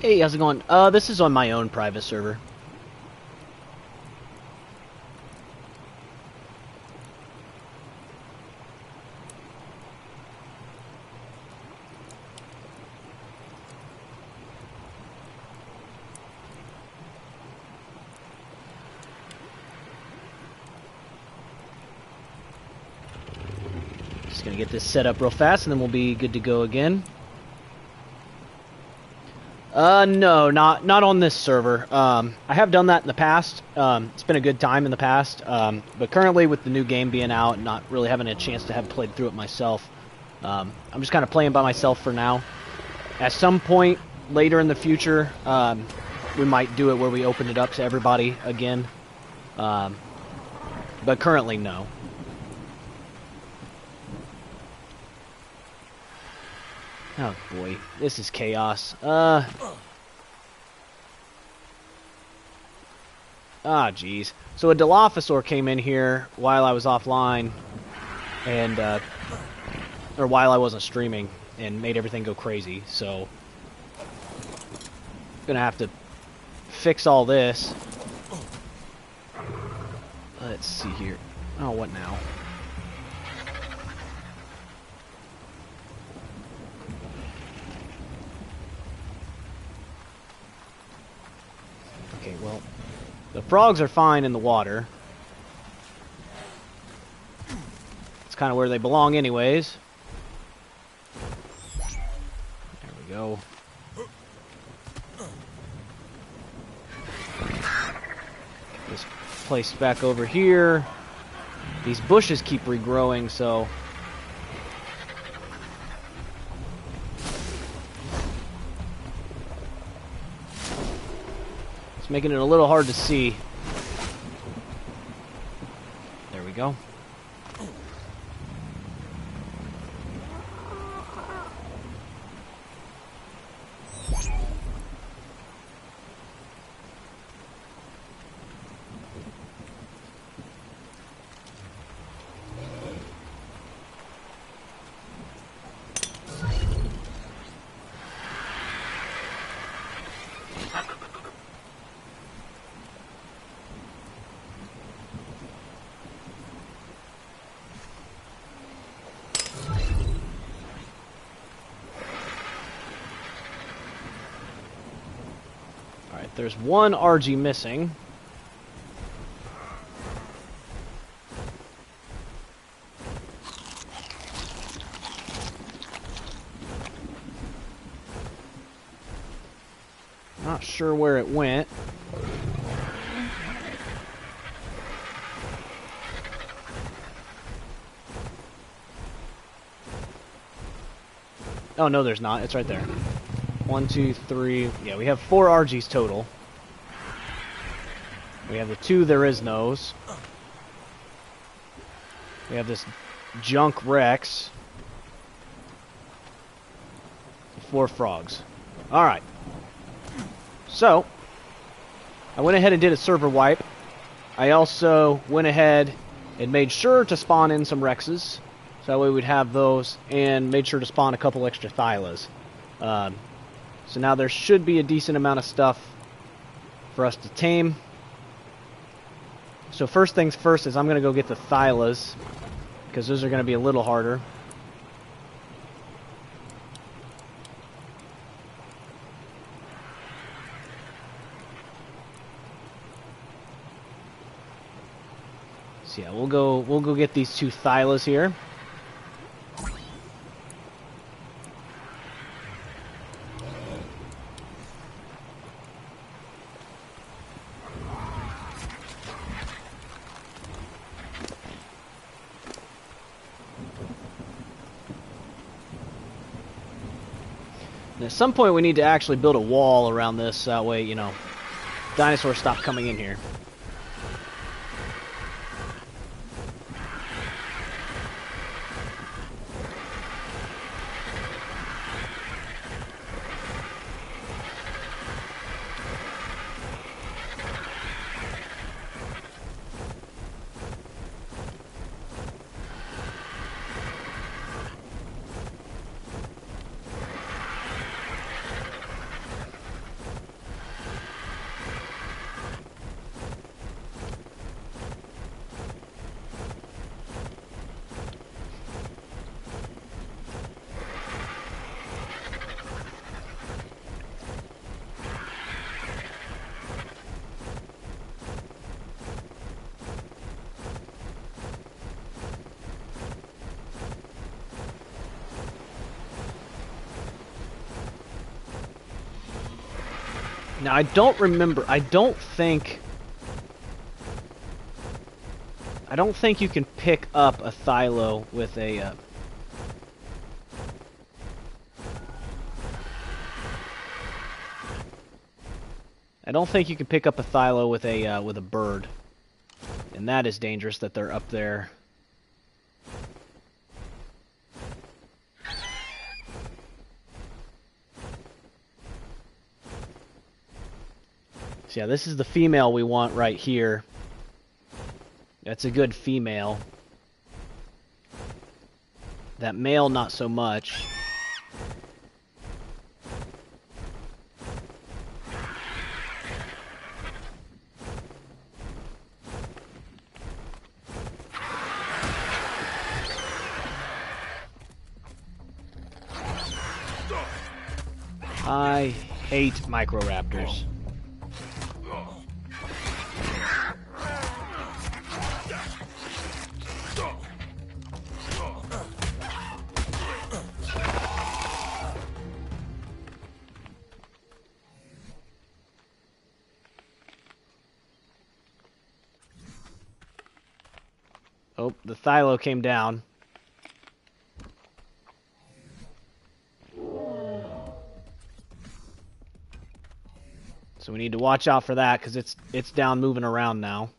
Hey, how's it going? This is on my own private server. Just gonna get this set up real fast, and then we'll be good to go again. No, not on this server. I have done that in the past. It's been a good time in the past. But currently, with the new game being out and not really having a chance to have played through it myself, I'm just kind of playing by myself for now. At some point later in the future, we might do it where we open it up to everybody again. But currently, no. Oh boy, this is chaos. Geez. So a Dilophosaur came in here while I was offline, and or while I wasn't streaming, and made everything go crazy. So gonna have to fix all this. Let's see here. Oh, what now? Okay, well, the frogs are fine in the water. It's kind of where they belong anyways. There we go. Get this placed back over here. These bushes keep regrowing, so... making it a little hard to see. There we go. There's one RG missing. Not sure where it went. Oh, no, there's not. It's right there. 1, 2, 3. Yeah, we have 4 RGs total. We have the 2 there is no's. We have this junk Rex. 4 frogs. Alright. So, I went ahead and did a server wipe. I also went ahead and made sure to spawn in some Rexes. So that way we'd have those, and made sure to spawn a couple extra Thylas. So now there should be a decent amount of stuff for us to tame. So first things first is I'm going to go get the Thylas, because those are going to be a little harder. So yeah, we'll go get these 2 Thylas here. At some point we need to actually build a wall around this, that way, you know, dinosaurs stop coming in here. Now, I don't remember. I don't think you can pick up a Thylo with a... I don't think you can pick up a Thylo with a bird. And that is dangerous that they're up there. So yeah, this is the female we want right here. That's a good female. That male, not so much. I hate microraptors. Oh, the Thylo came down. So we need to watch out for that because it's down moving around now.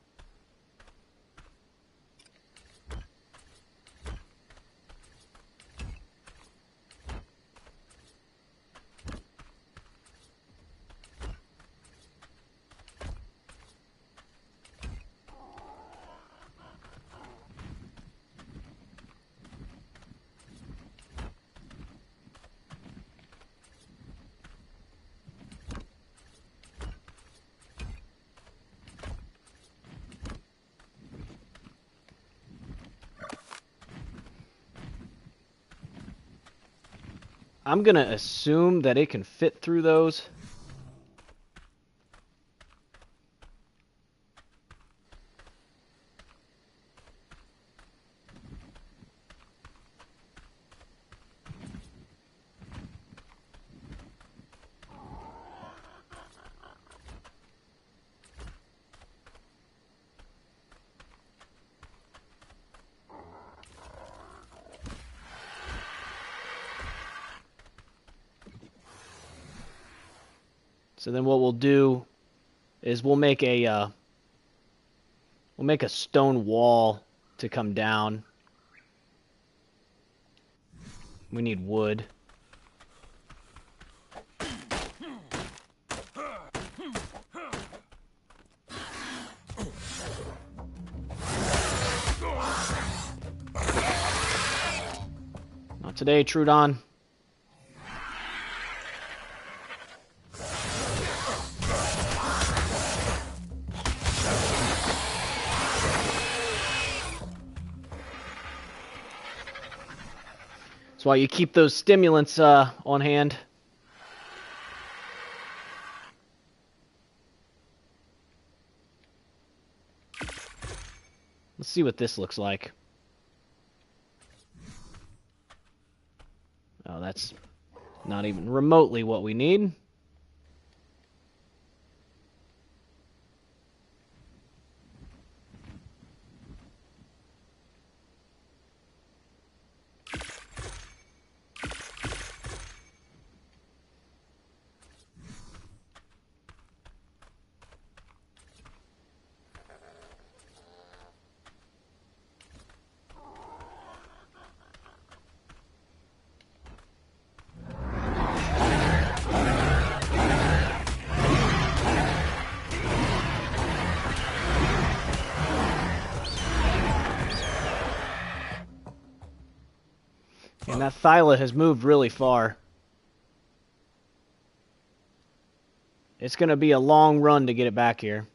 I'm gonna assume that it can fit through those. So then what we'll do is we'll make a stone wall to come down. We need wood. Not today, Trudon. That's why you keep those stimulants on hand. Let's see what this looks like. Oh, that's not even remotely what we need. And that Thyla has moved really far. It's going to be a long run to get it back here.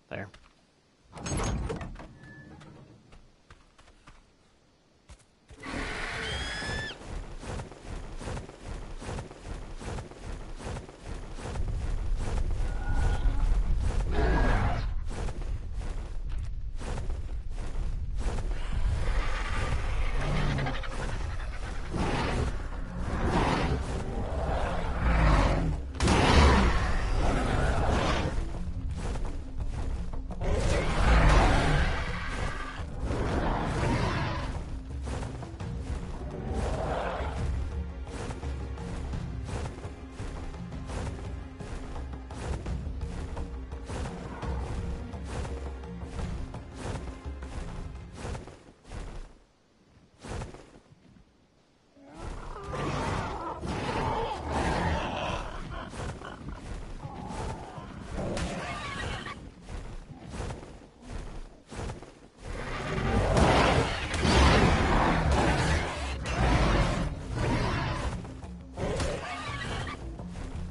There.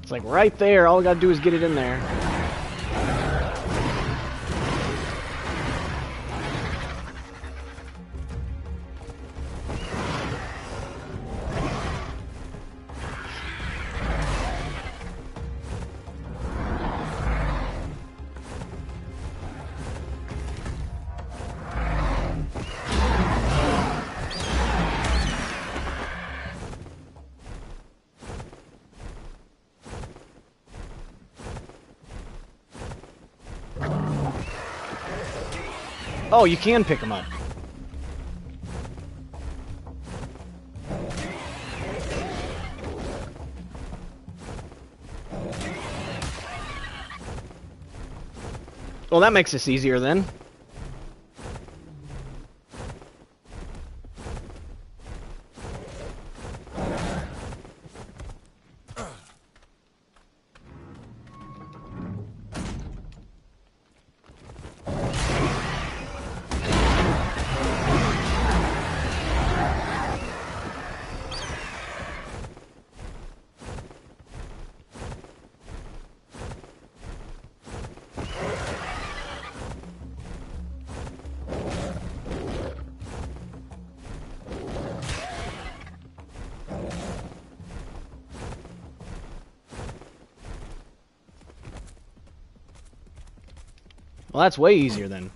It's like right there. All I gotta do is get it in there. Oh, you can pick them up. Well, that makes this easier then. Well, that's way easier then.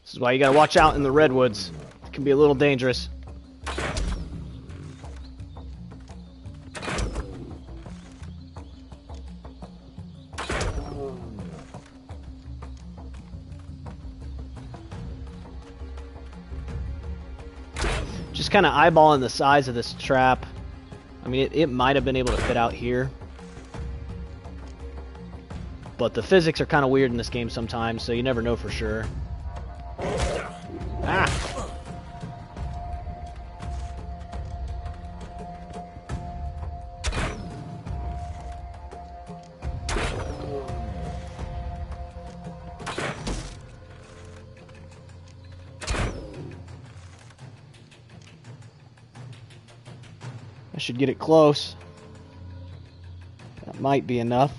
This is why you gotta watch out in the redwoods. It can be a little dangerous. Just kind of eyeballing the size of this trap. I mean, it might have been able to fit out here. But the physics are kind of weird in this game sometimes, so you never know for sure. Ah! I should get it close. That might be enough.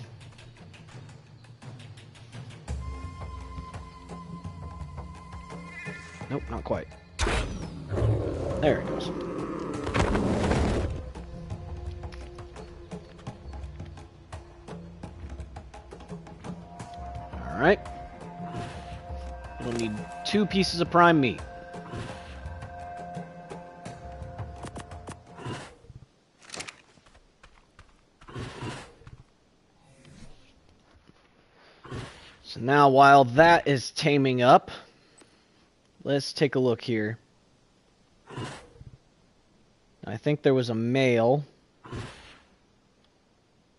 Nope, not quite. There it goes. Alright. We'll need 2 pieces of prime meat. So now while that is taming up, let's take a look here. I think there was a male.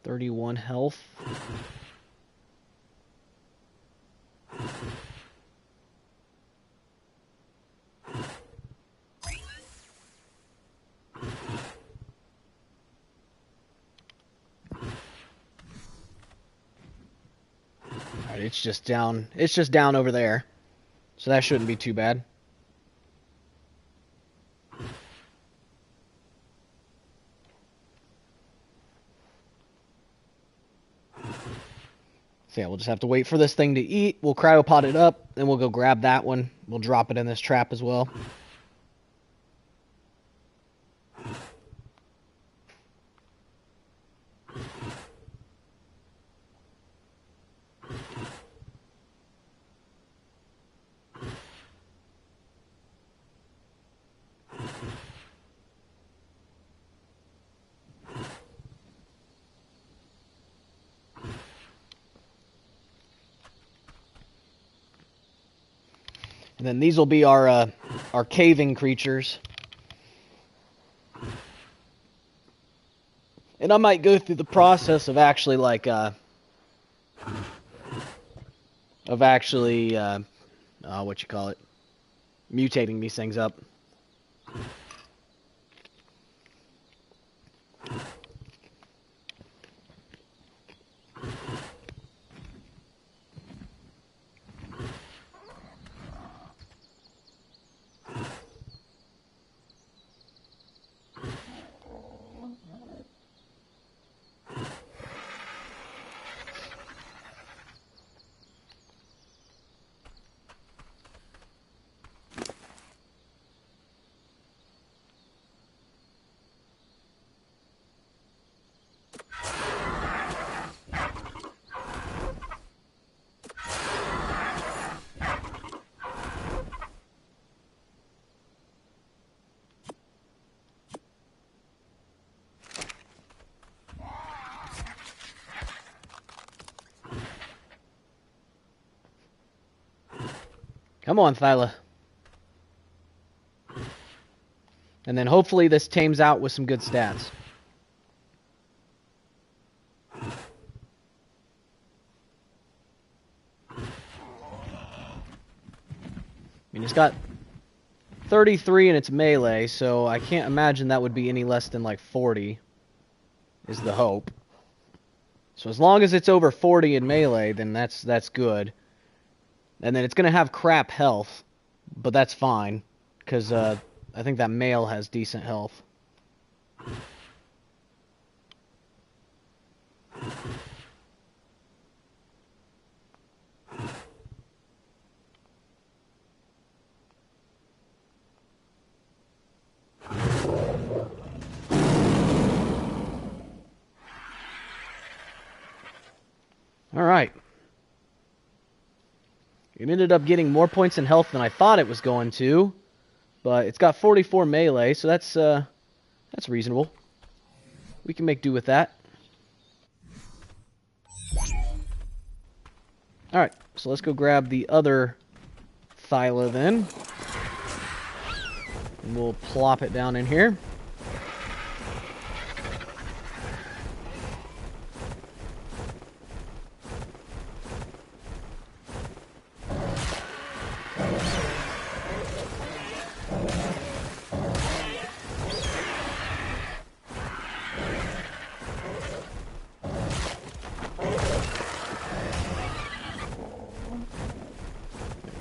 31 health. Alright, it's just down over there. So that shouldn't be too bad. So yeah, we'll just have to wait for this thing to eat. We'll cryopod it up, then we'll go grab that one. We'll drop it in this trap as well. And then these will be our caving creatures. And I might go through the process of actually what you call it, mutating these things up. Come on, Thyla. And then hopefully this tames out with some good stats. I mean, it's got 33 in its melee, so I can't imagine that would be any less than like 40, is the hope. So as long as it's over 40 in melee, then that's good. And then it's going to have crap health, but that's fine, because I think that male has decent health. Alright. It ended up getting more points in health than I thought it was going to, but it's got 44 melee, so that's reasonable. We can make do with that. Alright, so let's go grab the other Thyla then. And we'll plop it down in here.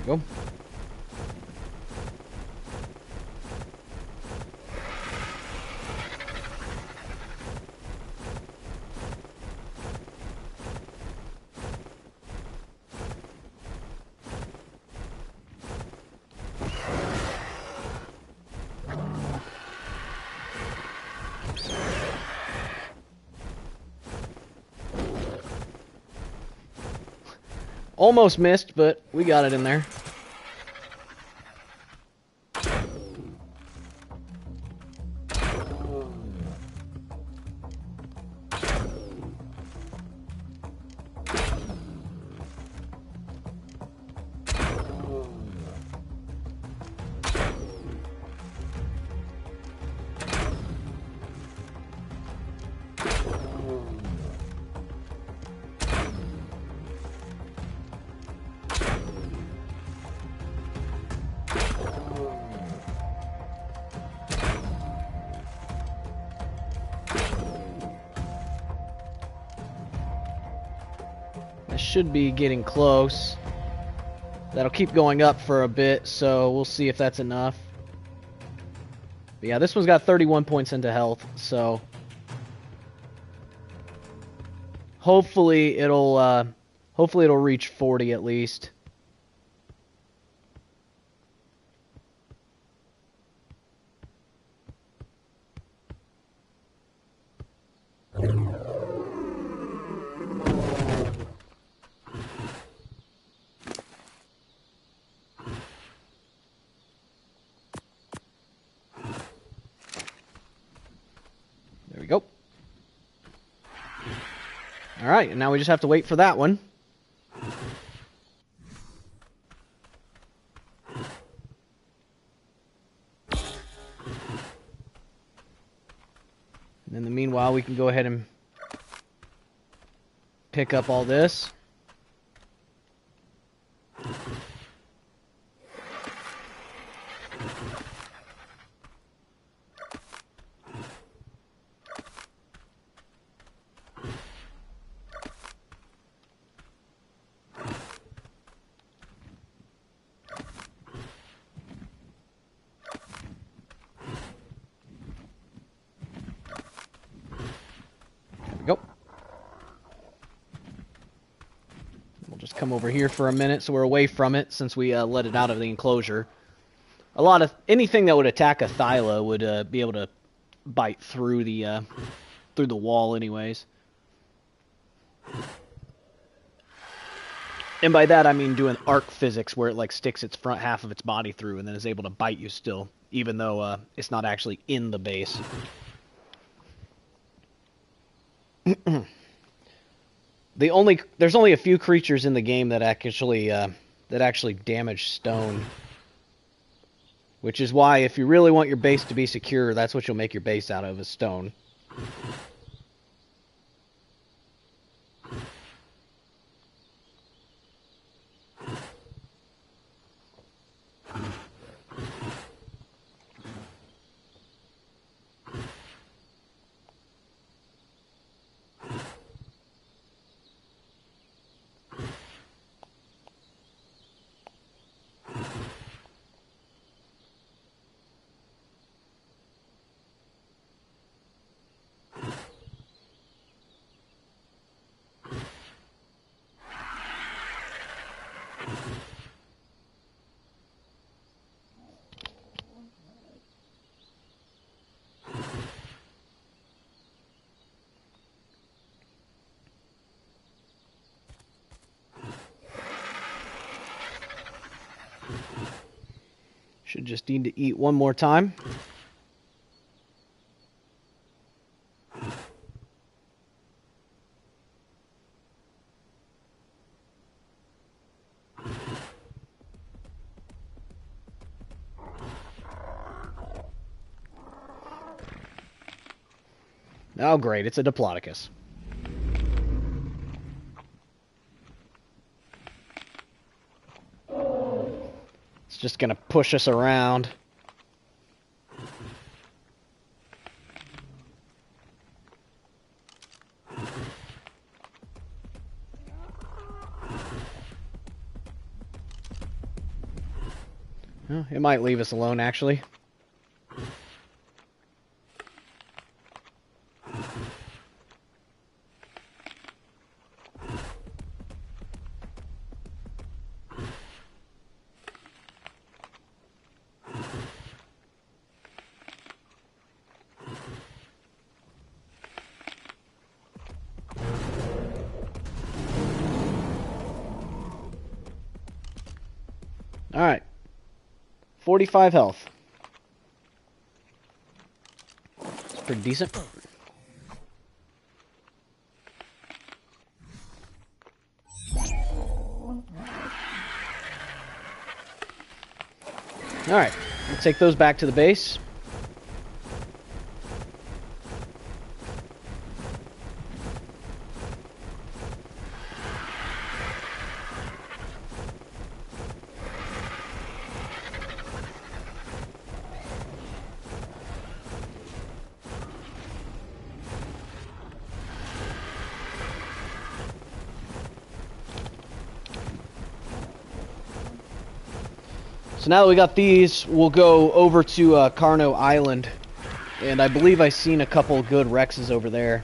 Go. Almost missed, but we got it in there. Should be getting close. That'll keep going up for a bit, so we'll see if that's enough. But yeah, this one's got 31 points into health, so hopefully it'll reach 40 at least. There we go. Alright, and now we just have to wait for that one. And in the meanwhile, we can go ahead and pick up all this. just come over here for a minute so we're away from it since we let it out of the enclosure. Anything that would attack a Thyla would be able to bite through the wall anyways. And by that I mean doing arc physics where it like sticks its front half of its body through and then is able to bite you still, even though it's not actually in the base. There's only a few creatures in the game that actually damage stone. Which is why if you really want your base to be secure, that's what you'll make your base out of, is stone. Should just need to eat one more time. Oh great, it's a Diplodocus. Just gonna push us around. Well, it might leave us alone, actually. Alright. 45 health. It's pretty decent. Alright. We'll take those back to the base. So now that we got these, we'll go over to Carno Island, and I believe I've seen a couple good Rexes over there.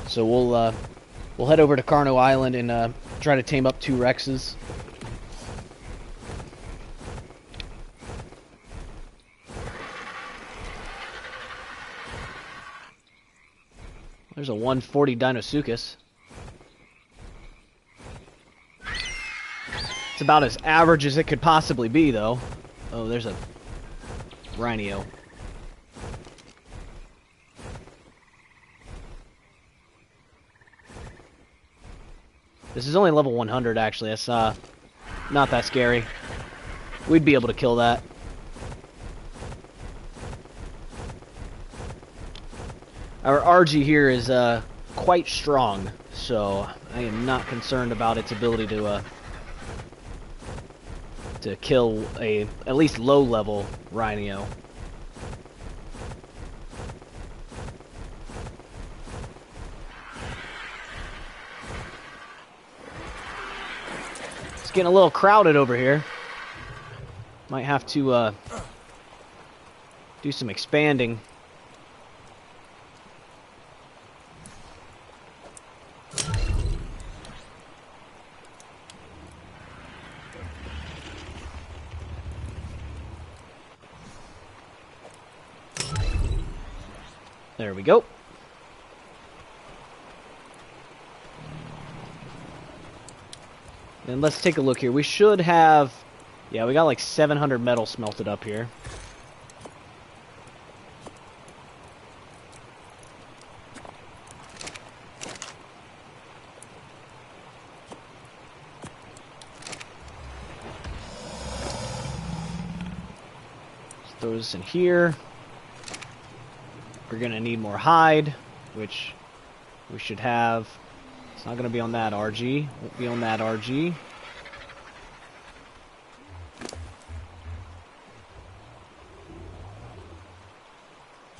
So we'll head over to Carno Island and try to tame up 2 Rexes. There's a 140 Deinosuchus. It's about as average as it could possibly be, though. Oh, there's a Rhino. This is only level 100, actually. That's not that scary. We'd be able to kill that. Our RG here is quite strong, so I am not concerned about its ability to kill a at least low-level Rhino. It's getting a little crowded over here. Might have to do some expanding. There we go. And let's take a look here. We should have... Yeah, we got like 700 metal smelted up here. Let's throw this in here. We're going to need more hide, which we should have. It's not going to be on that RG. Won't be on that RG.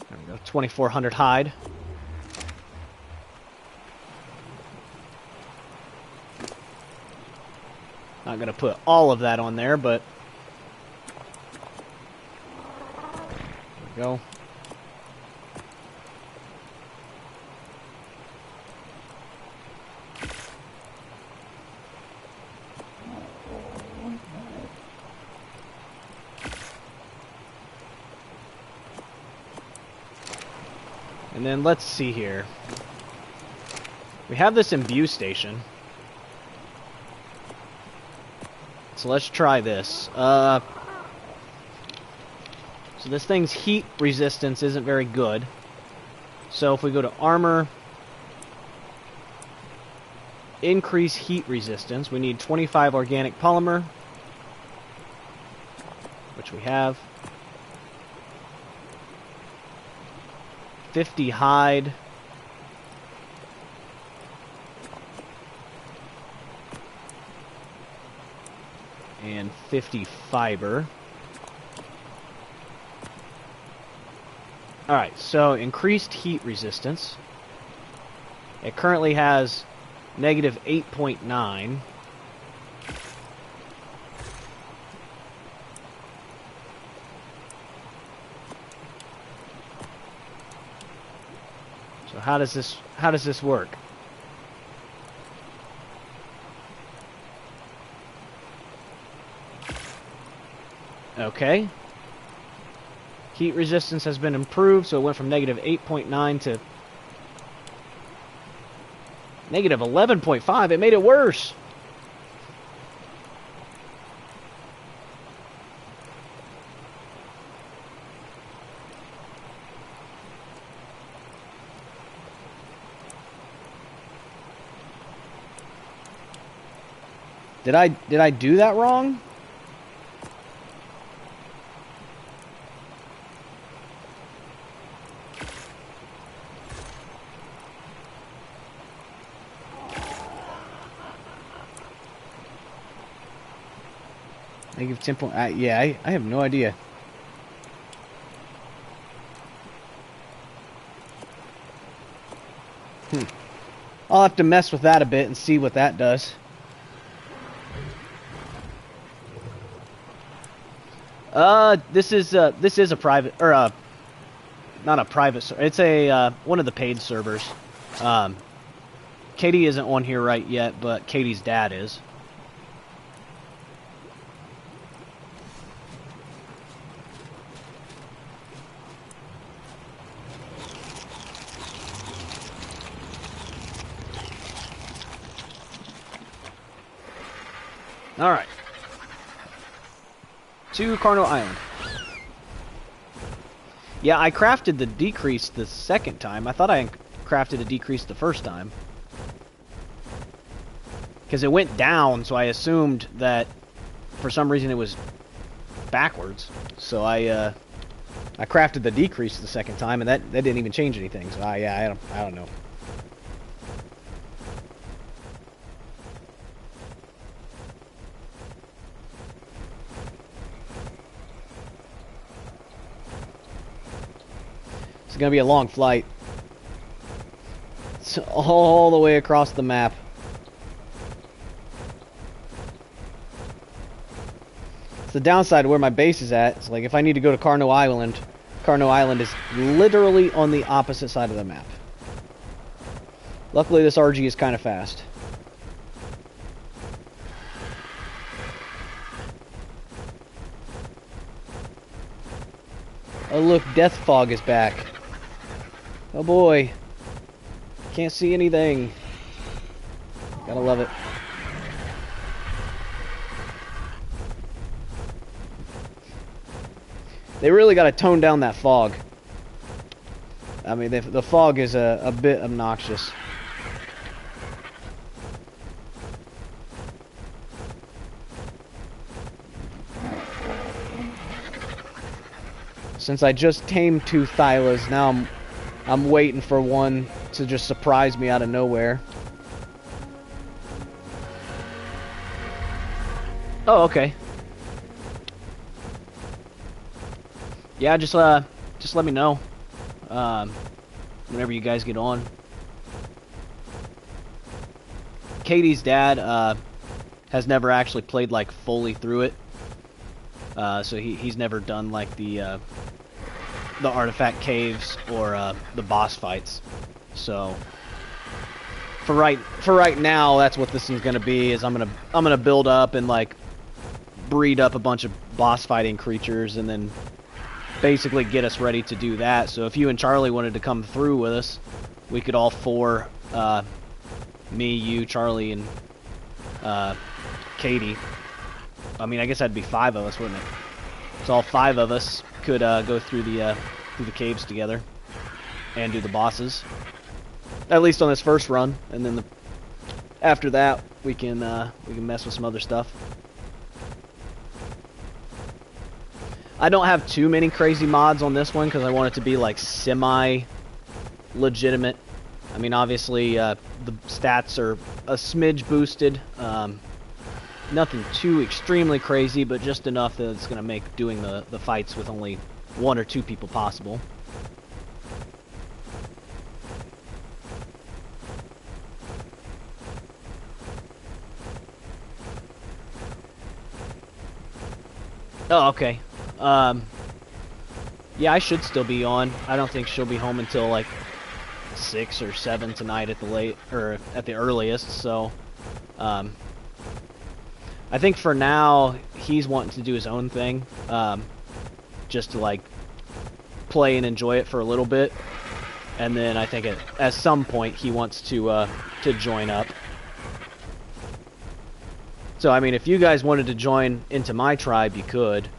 There we go. 2,400 hide. Not going to put all of that on there, but there we go. And then let's see here. We have this imbue station. So let's try this. So this thing's heat resistance isn't very good. So if we go to armor, increase heat resistance, we need 25 organic polymer, which we have. 50 hide. And 50 fiber. Alright, so increased heat resistance. It currently has negative 8.9. So how does this work? Okay. Heat resistance has been improved, so it went from negative 8.9 to negative 11.5. It made it worse. Did I do that wrong? Negative 10 point... yeah, I have no idea. I'll have to mess with that a bit and see what that does. This is a private, or not a private, it's a, one of the paid servers. Katie isn't on here right yet, but Katie's dad is. Alright. To Carno Island. Yeah, I crafted the decrease the second time. I thought I crafted a decrease the first time. Because it went down, so I assumed that for some reason it was backwards. So I crafted the decrease the second time, and that didn't even change anything. So yeah, I don't know. It's gonna be a long flight. It's all the way across the map. It's the downside of where my base is at. It's like if I need to go to Carno Island is literally on the opposite side of the map. Luckily this RG is kind of fast. Oh look, Death Fog is back. Oh boy. Can't see anything. Gotta love it. They really gotta tone down that fog. I mean, the fog is a bit obnoxious. Since I just tamed 2 Thylas, now I'm waiting for one to just surprise me out of nowhere. Oh, okay. Yeah, just let me know whenever you guys get on. Katie's dad has never actually played like fully through it, so he's never done like the artifact caves or the boss fights. So for right now, that's what this is gonna be. Is I'm gonna build up and like breed up a bunch of boss fighting creatures, and then basically get us ready to do that. So if you and Charlie wanted to come through with us, we could all 4, me, you, Charlie, and Katie. I mean, I guess that'd be 5 of us, wouldn't it? So all 5 of us could go through the caves together and do the bosses. At least on this first run, and then after that we can mess with some other stuff. I don't have too many crazy mods on this one because I want it to be like semi-legitimate. I mean, obviously the stats are a smidge boosted. Nothing too extremely crazy, but just enough that it's going to make doing the fights with only 1 or 2 people possible. Oh, okay. Yeah, I should still be on. I don't think she'll be home until like 6 or 7 tonight at the earliest. So, I think for now he's wanting to do his own thing, just to like play and enjoy it for a little bit, and then I think at some point he wants to join up. So I mean, if you guys wanted to join into my tribe, you could.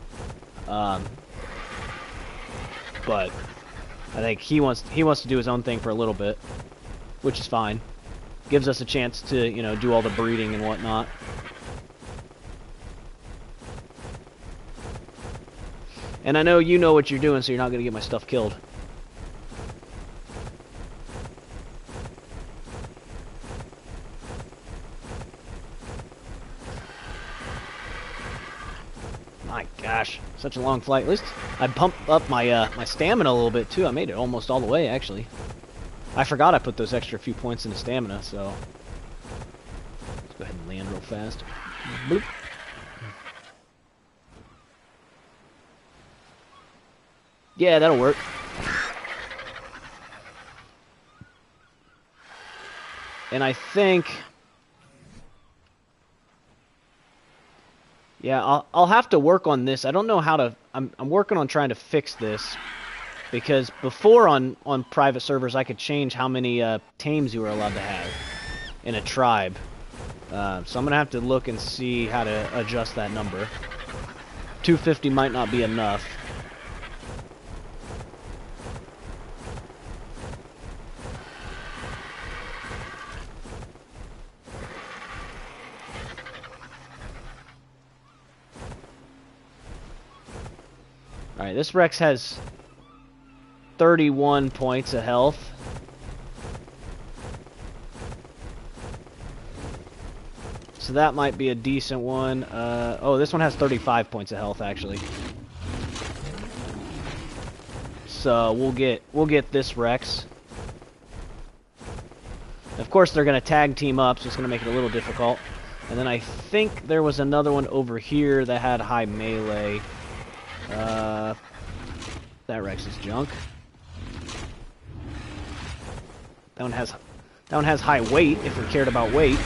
But I think he wants to do his own thing for a little bit, which is fine. Gives us a chance to, you know, do all the breeding and whatnot. And I know you know what you're doing, so you're not going to get my stuff killed. My gosh, such a long flight. At least I pumped up my my stamina a little bit too. I made it almost all the way, actually. I forgot I put those extra few points into stamina, so let's go ahead and land real fast. Bloop. Yeah, that'll work. And I think, yeah, I'll have to work on this. I don't know how to. I'm working on trying to fix this, because before on private servers I could change how many tames you were allowed to have in a tribe. So I'm gonna have to look and see how to adjust that number. 250 might not be enough. Alright, this Rex has 31 points of health. So that might be a decent one. Oh, this one has 35 points of health, actually. So we'll get this Rex. Of course, they're going to tag team up, so it's going to make it a little difficult. And then I think there was another one over here that had high melee. That Rex is junk. That one has high weight, if we cared about weight.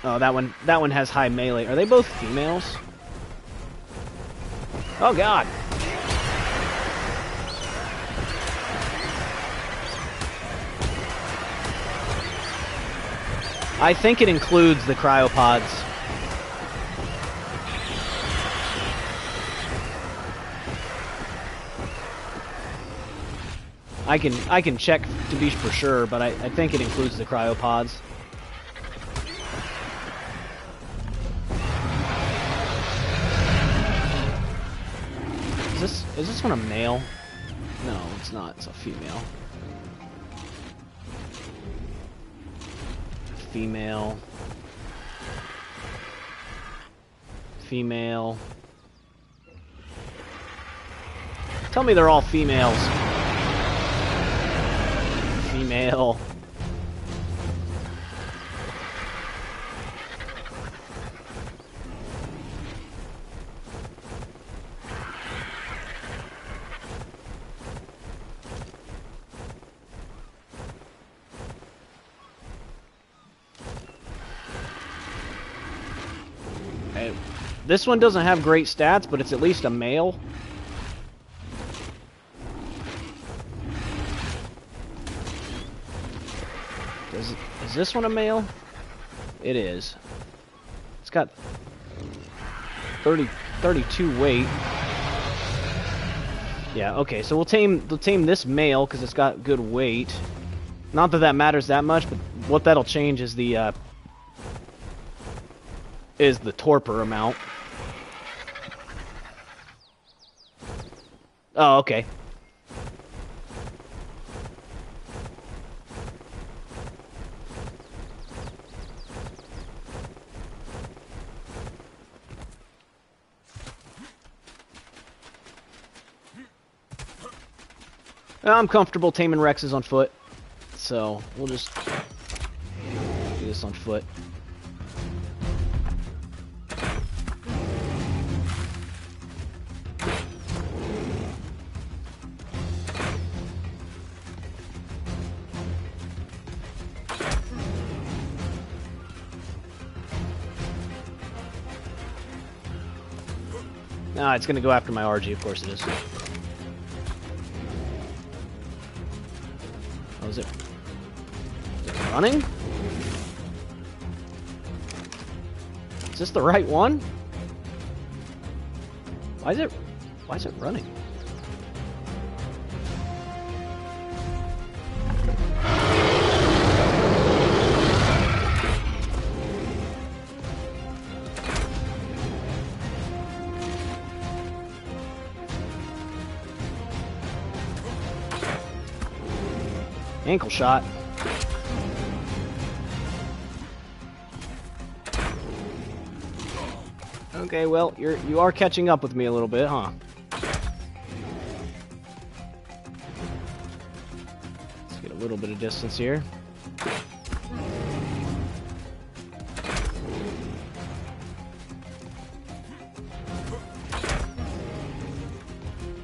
Oh, that one has high melee. Are they both females? Oh god. I think it includes the cryopods. I can check to be for sure, but I think it includes the cryopods. Is this one a male? No, it's not. It's a female. Female. Female. Tell me they're all females. Female. Okay. This one doesn't have great stats, but it's at least a male. Is this one a male? It is. It's got 32 weight. Yeah, okay, so we'll tame this male because it's got good weight. Not that that matters that much, but what that'll change is the torpor amount. Oh, okay. I'm comfortable taming Rexes on foot, so we'll just do this on foot. Ah, it's gonna go after my RG, of course it is. Oh, is it running? Is this the right one? Why is it running? Ankle shot. Okay, well, you are catching up with me a little bit, huh? Let's get a little bit of distance here.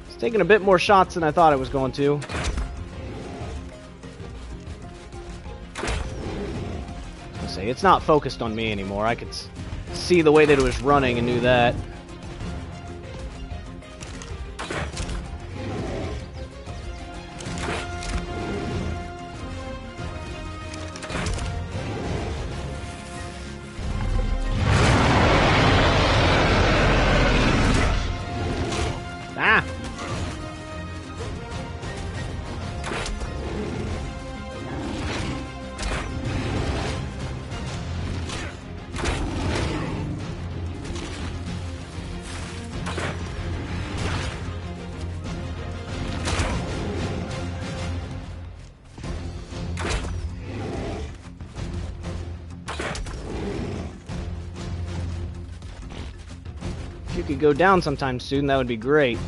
It's taking a bit more shots than I thought it was going to. It's not focused on me anymore. I could see the way that it was running and knew that. Ah! You could go down sometime soon, that would be great.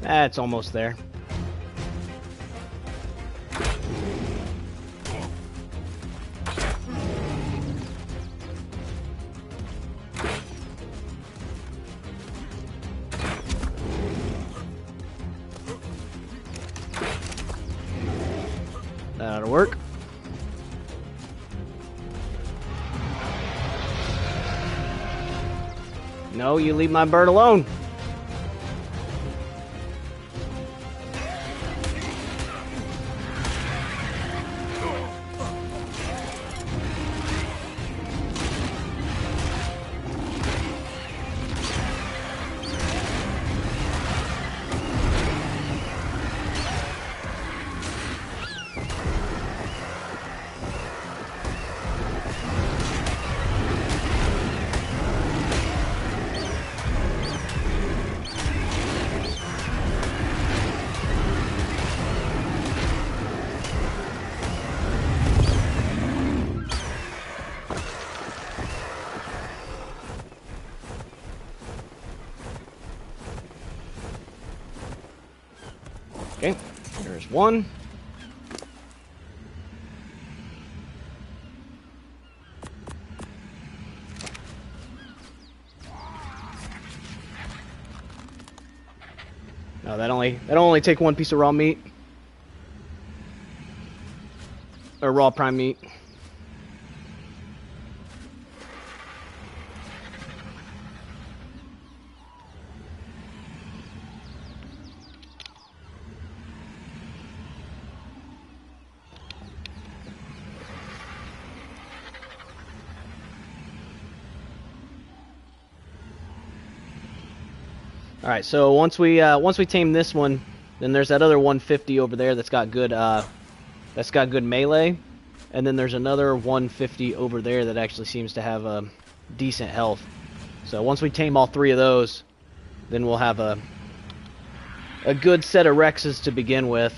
That's almost there. That ought to work. No, you leave my bird alone. Okay, there's one. No, that'll only take one piece of raw meat. Or raw prime meat. All right, so once we tame this one, then there's that other 150 over there that's got good melee, and then there's another 150 over there that actually seems to have decent health. So once we tame all three of those, then we'll have a good set of Rexes to begin with.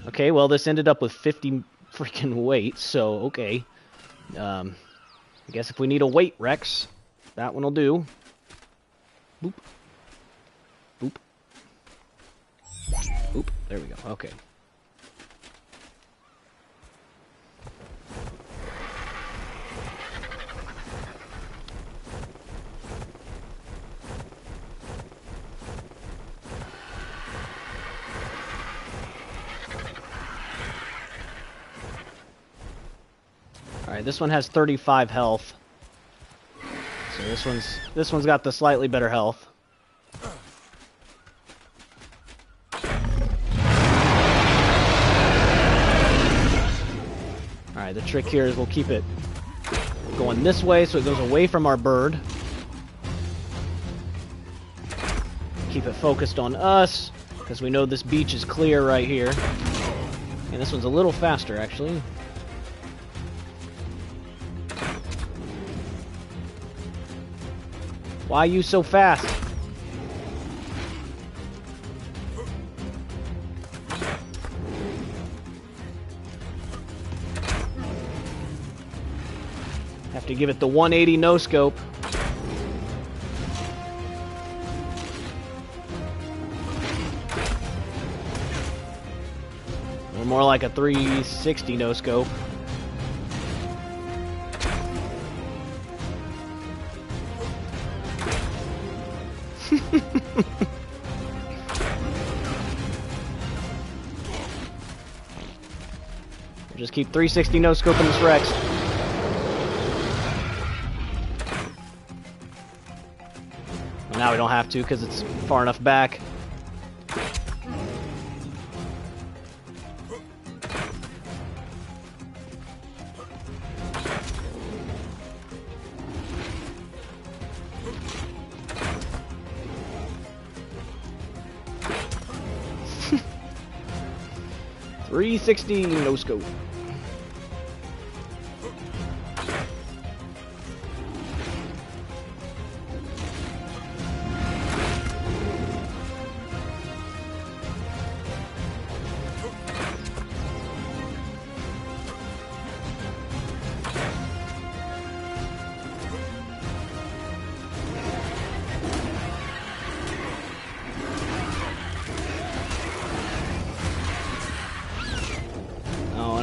Okay, well, this ended up with 50 freaking weight, so okay. I guess if we need a weight Rex, that one will do. Boop. Boop. Boop. There we go. Okay. Alright, this one has 35 health. So this one's got the slightly better health. Alright, the trick here is we'll keep it going this way so it goes away from our bird. Keep it focused on us, because we know this beach is clear right here. And this one's a little faster, actually. Why are you so fast? Have to give it the 180 no scope. Or more like a 360 no scope. Just keep 360 no scoping this Rex. Well, now we don't have to because it's far enough back. .360 no scope.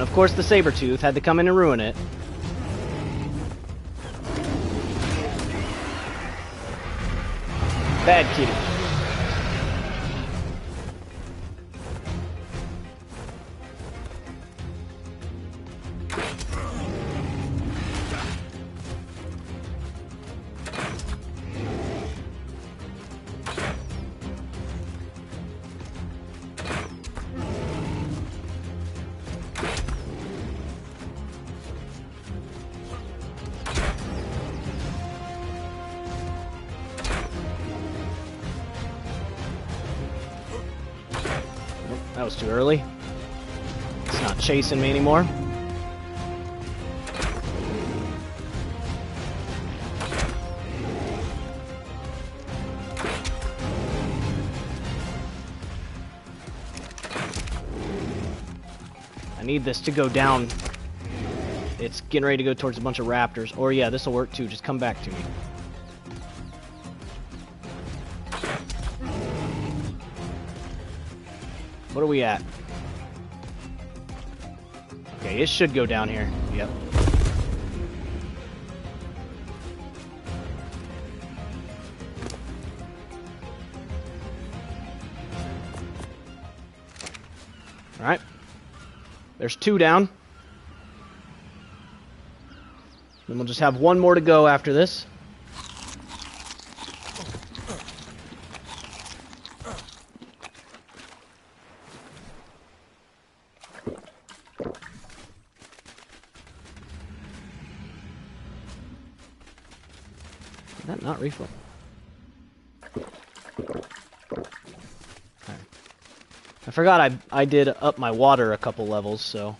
Of course, the saber-tooth had to come in and ruin it. Bad kitty. That was too early. It's not chasing me anymore. need this to go down. It's getting ready to go towards a bunch of raptors. Or yeah, this will work too. Just come back to me. What are we at? Okay, it should go down here. Yep. Alright. There's 2 down. Then we'll just have 1 more to go after this. Did that not refill? I forgot I did up my water a couple levels, so...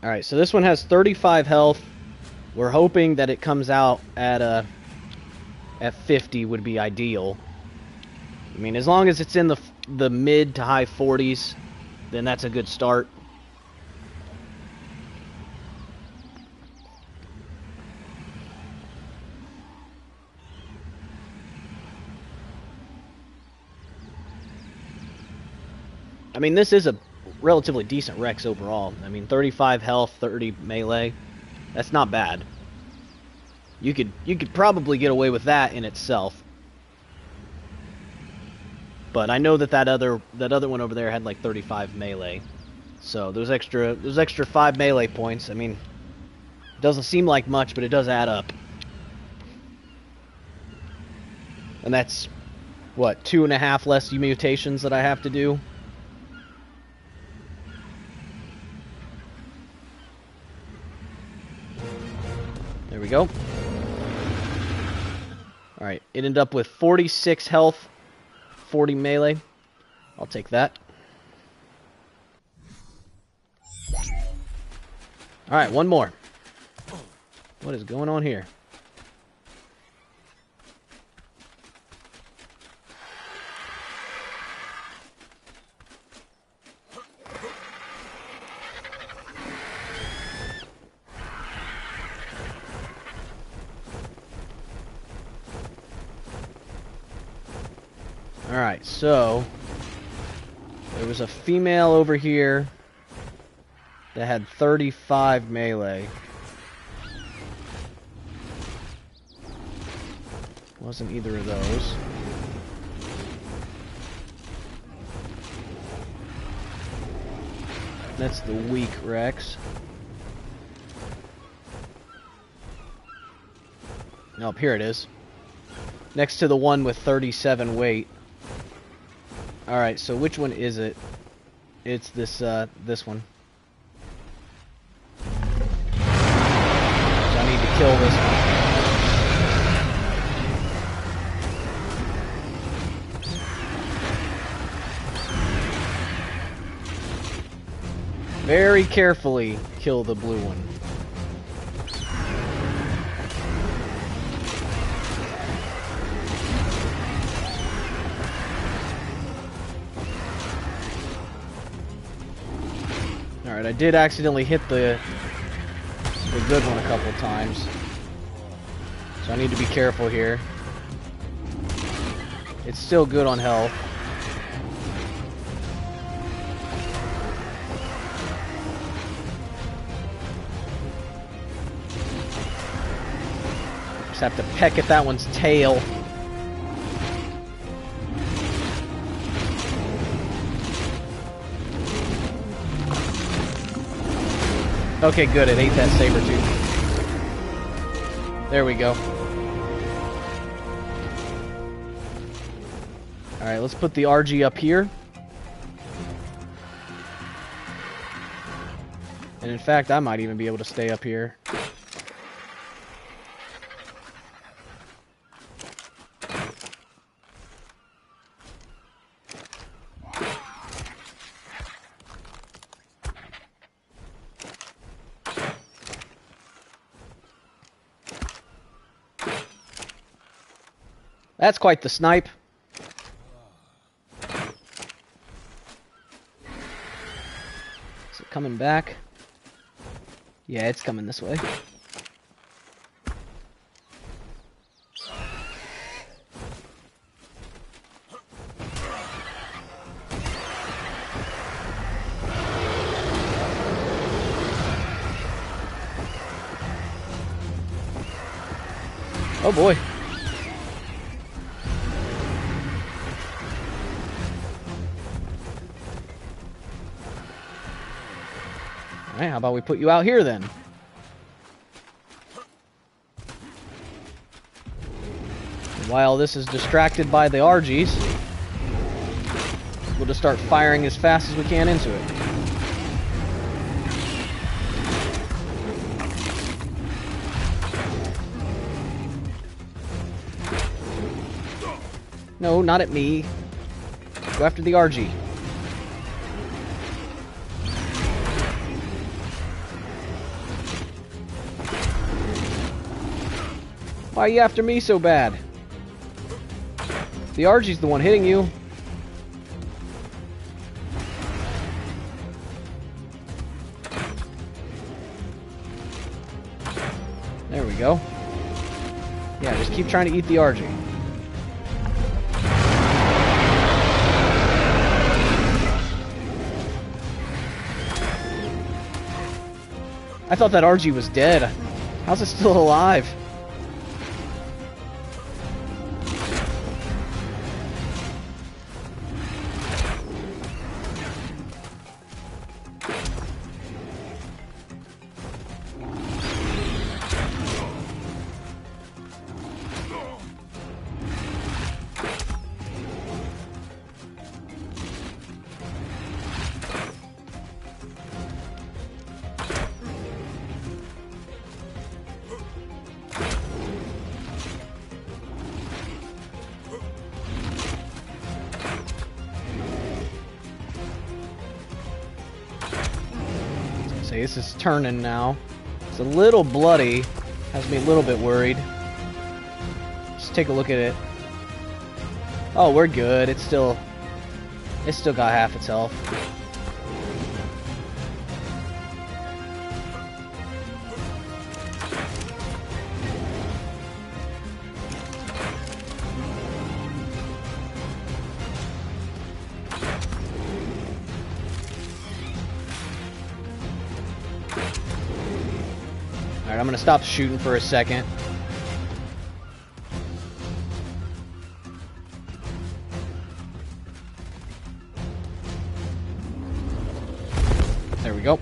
Alright, so this one has 35 health. We're hoping that it comes out at 50 would be ideal. I mean, as long as it's in the mid to high 40s, then that's a good start. I mean, this is a relatively decent Rex overall. I mean, 35 health, 30 melee. That's not bad. You could probably get away with that in itself. But I know that other one over there had like 35 melee. So those extra 5 melee points, I mean, it doesn't seem like much, but it does add up. And that's what, 2.5 less mutations that I have to do. There we go. Alright, it ended up with 46 health, 40 melee. I'll take that. Alright, 1 more. What is going on here? Alright, so there was a female over here that had 35 melee. Wasn't either of those. That's the weak Rex. Nope, here it is. Next to the one with 37 weight. Alright, so which one is it? It's this one. So I need to kill this one. Very carefully kill the blue one. Alright, I did accidentally hit the good one a couple times. So I need to be careful here. It's still good on health. Just have to peck at that one's tail. Okay, good. It ate that saber tooth. There we go. Alright, let's put the RG up here. And in fact, I might even be able to stay up here. That's quite the snipe. Is it coming back? Yeah, it's coming this way. Oh boy. Alright, how about we put you out here then? While this is distracted by the RGs, we'll just start firing as fast as we can into it. No, not at me. Go after the RG. Why are you after me so bad? The RG's the one hitting you. There we go. Yeah, just keep trying to eat the RG. I thought that RG was dead. How's it still alive? See, this is turning now. It's a little bloody. Has me a little bit worried. Just take a look at it. Oh, we're good. It's still got half its health. Alright, I'm gonna stop shooting for a second. There we go.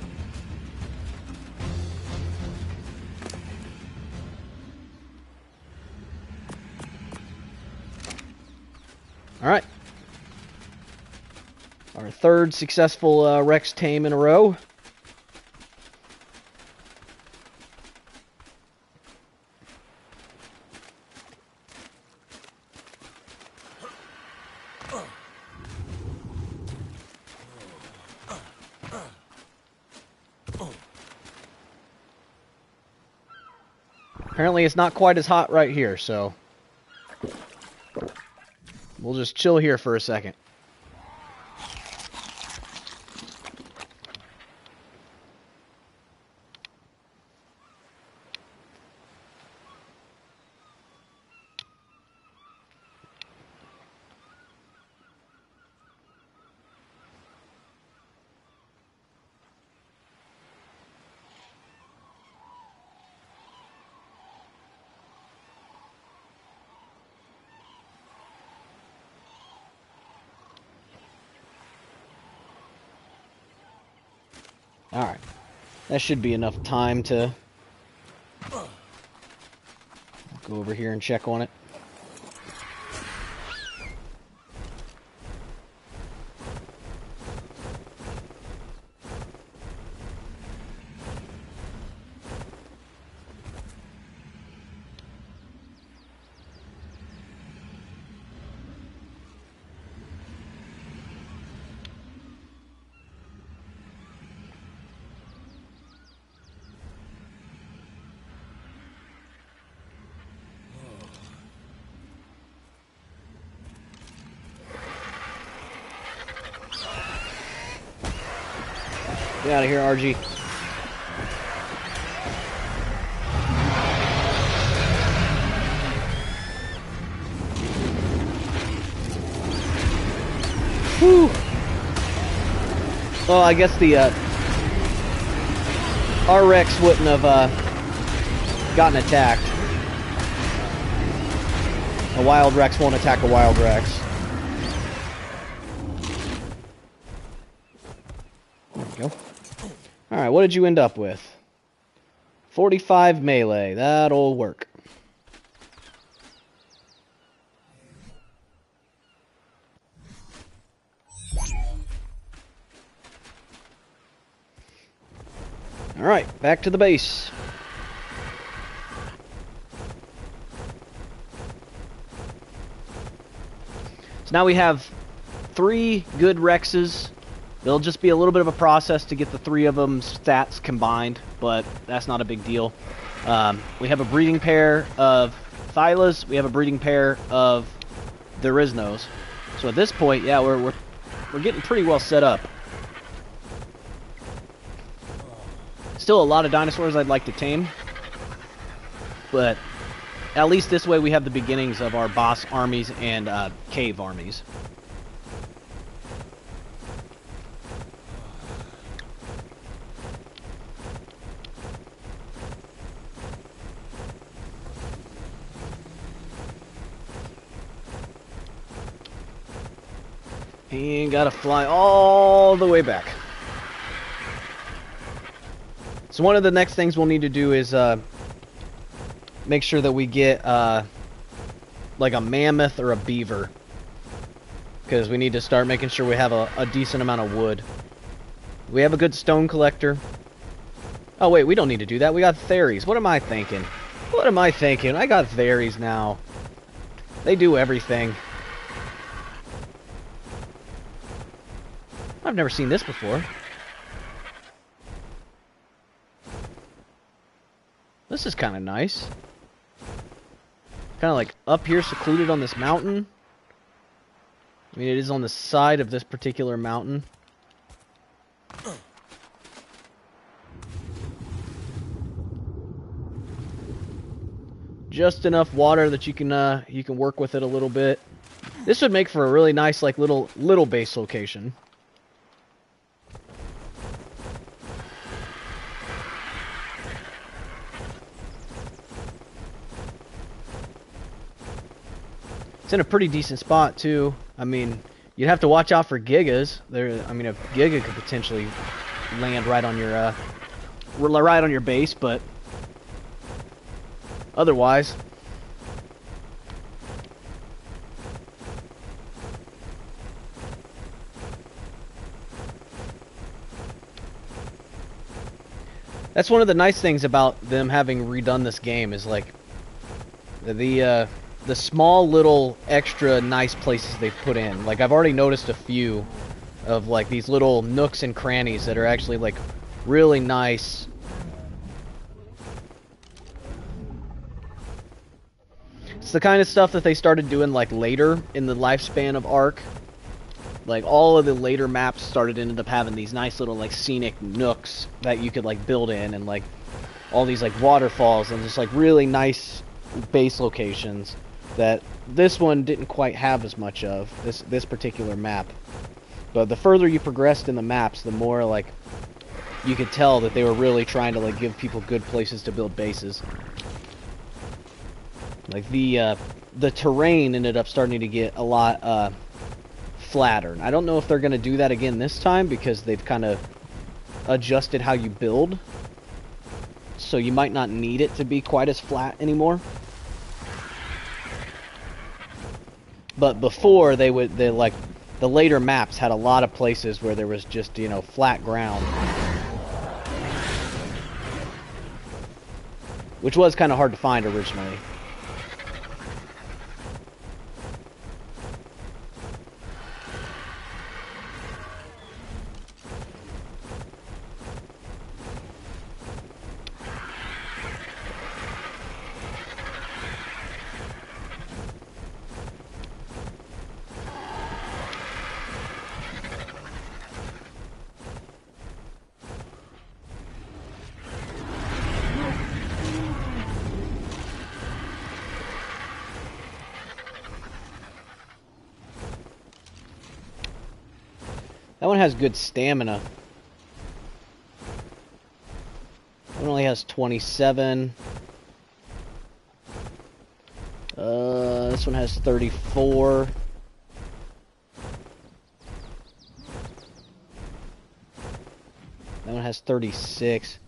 Alright. Our third successful Rex tame in a row. Apparently it's not quite as hot right here, so we'll just chill here for a second. Alright. That should be enough time to go over here and check on it. Get out of here, RG. Whew. Well, I guess the our Rex wouldn't have gotten attacked. A wild Rex won't attack a wild Rex. There we go. Alright, what did you end up with? 45 melee. That'll work. Alright, back to the base. So now we have 3 good Rexes. It'll just be a little bit of a process to get the 3 of them's stats combined, but that's not a big deal. We have a breeding pair of Thylas. We have a breeding pair of Theriznos. So at this point, yeah, we're getting pretty well set up. Still a lot of dinosaurs I'd like to tame, but at least this way we have the beginnings of our boss armies and cave armies. And gotta fly all the way back. So one of the next things we'll need to do is make sure that we get like a mammoth or a beaver, because we need to start making sure we have a decent amount of wood. We have a good stone collector. Oh wait, we don't need to do that. We got Theres. What am I thinking? What am I thinking? I got Theres now. They do everything. I've never seen this before. This is kind of nice. Kind of like up here, secluded on this mountain. I mean, it is on the side of this particular mountain. Just enough water that you can work with it a little bit. This would make for a really nice, like, little base location. It's in a pretty decent spot too. I mean, you'd have to watch out for Gigas. I mean, a Giga could potentially land right on your base, but otherwise, that's one of the nice things about them having redone this game is like the small little extra nice places they've put in. Like, I've already noticed a few of like these little nooks and crannies that are actually like really nice. It's the kind of stuff that they started doing like later in the lifespan of Ark. Like, all of the later maps ended up having these nice little like scenic nooks that you could like build in, and like all these like waterfalls and just like really nice base locations that this one didn't quite have as much of, this particular map. But the further you progressed in the maps, the more like you could tell that they were really trying to like give people good places to build bases. Like the terrain ended up starting to get a lot flatter. I don't know if they're going to do that again this time, because they've kind of adjusted how you build, so you might not need it to be quite as flat anymore. But before, the later maps had a lot of places where there was just, you know, flat ground, which was kind of hard to find originally. one has good stamina. That one only has 27. This one has 34. That one has 36.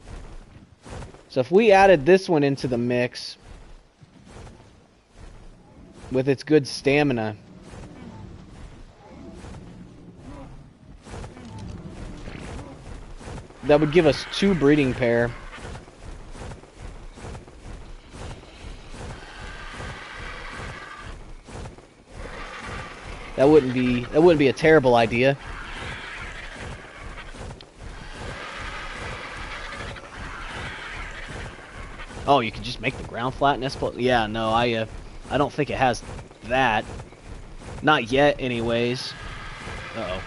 So if we added this one into the mix with its good stamina, that would give us 2 breeding pair. That wouldn't be a terrible idea. Oh, you could just make the ground flat and S+. Yeah, no, I don't think it has that. Not yet, anyways. Uh-oh.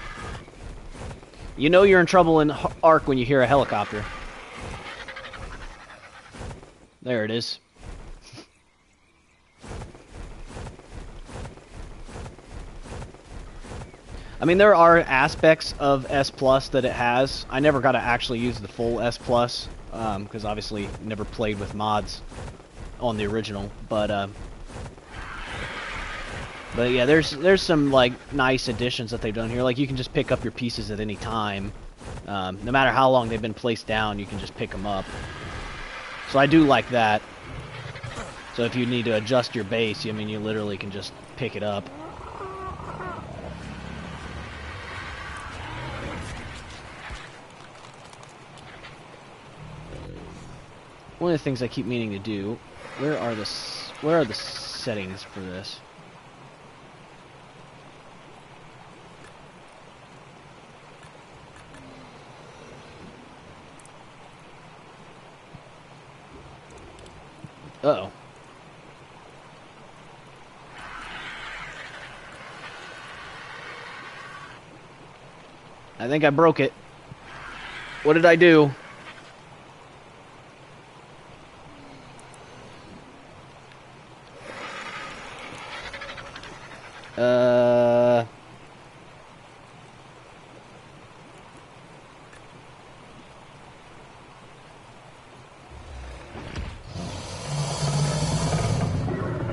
You know you're in trouble in Ark when you hear a helicopter. There it is. I mean, there are aspects of S+ that it has. I never got to actually use the full S+, because obviously never played with mods on the original. But yeah, there's some like nice additions that they've done here. Like you can just pick up your pieces at any time. No matter how long they've been placed down, you can just pick them up. So I do like that. So if you need to adjust your base, I mean, you literally can just pick it up. One of the things I keep meaning to do, where are the settings for this? Uh-oh. I think I broke it. What did I do?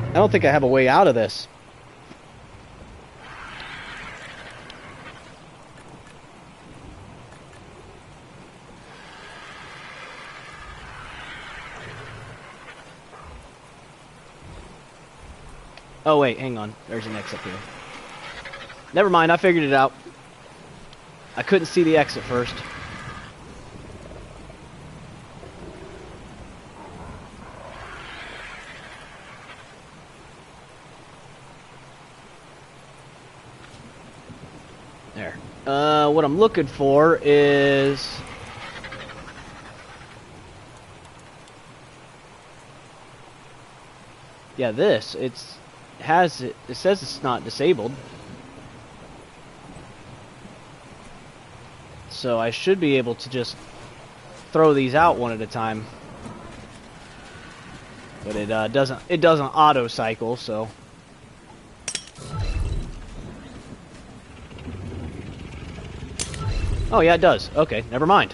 I don't think I have a way out of this. Oh wait, hang on. There's an exit here. Never mind, I figured it out. I couldn't see the exit first. There. What I'm looking for is... Yeah, this. It says it's not disabled. So I should be able to just throw these out one at a time. But it doesn't auto cycle, so... Oh, yeah, it does. Okay, never mind.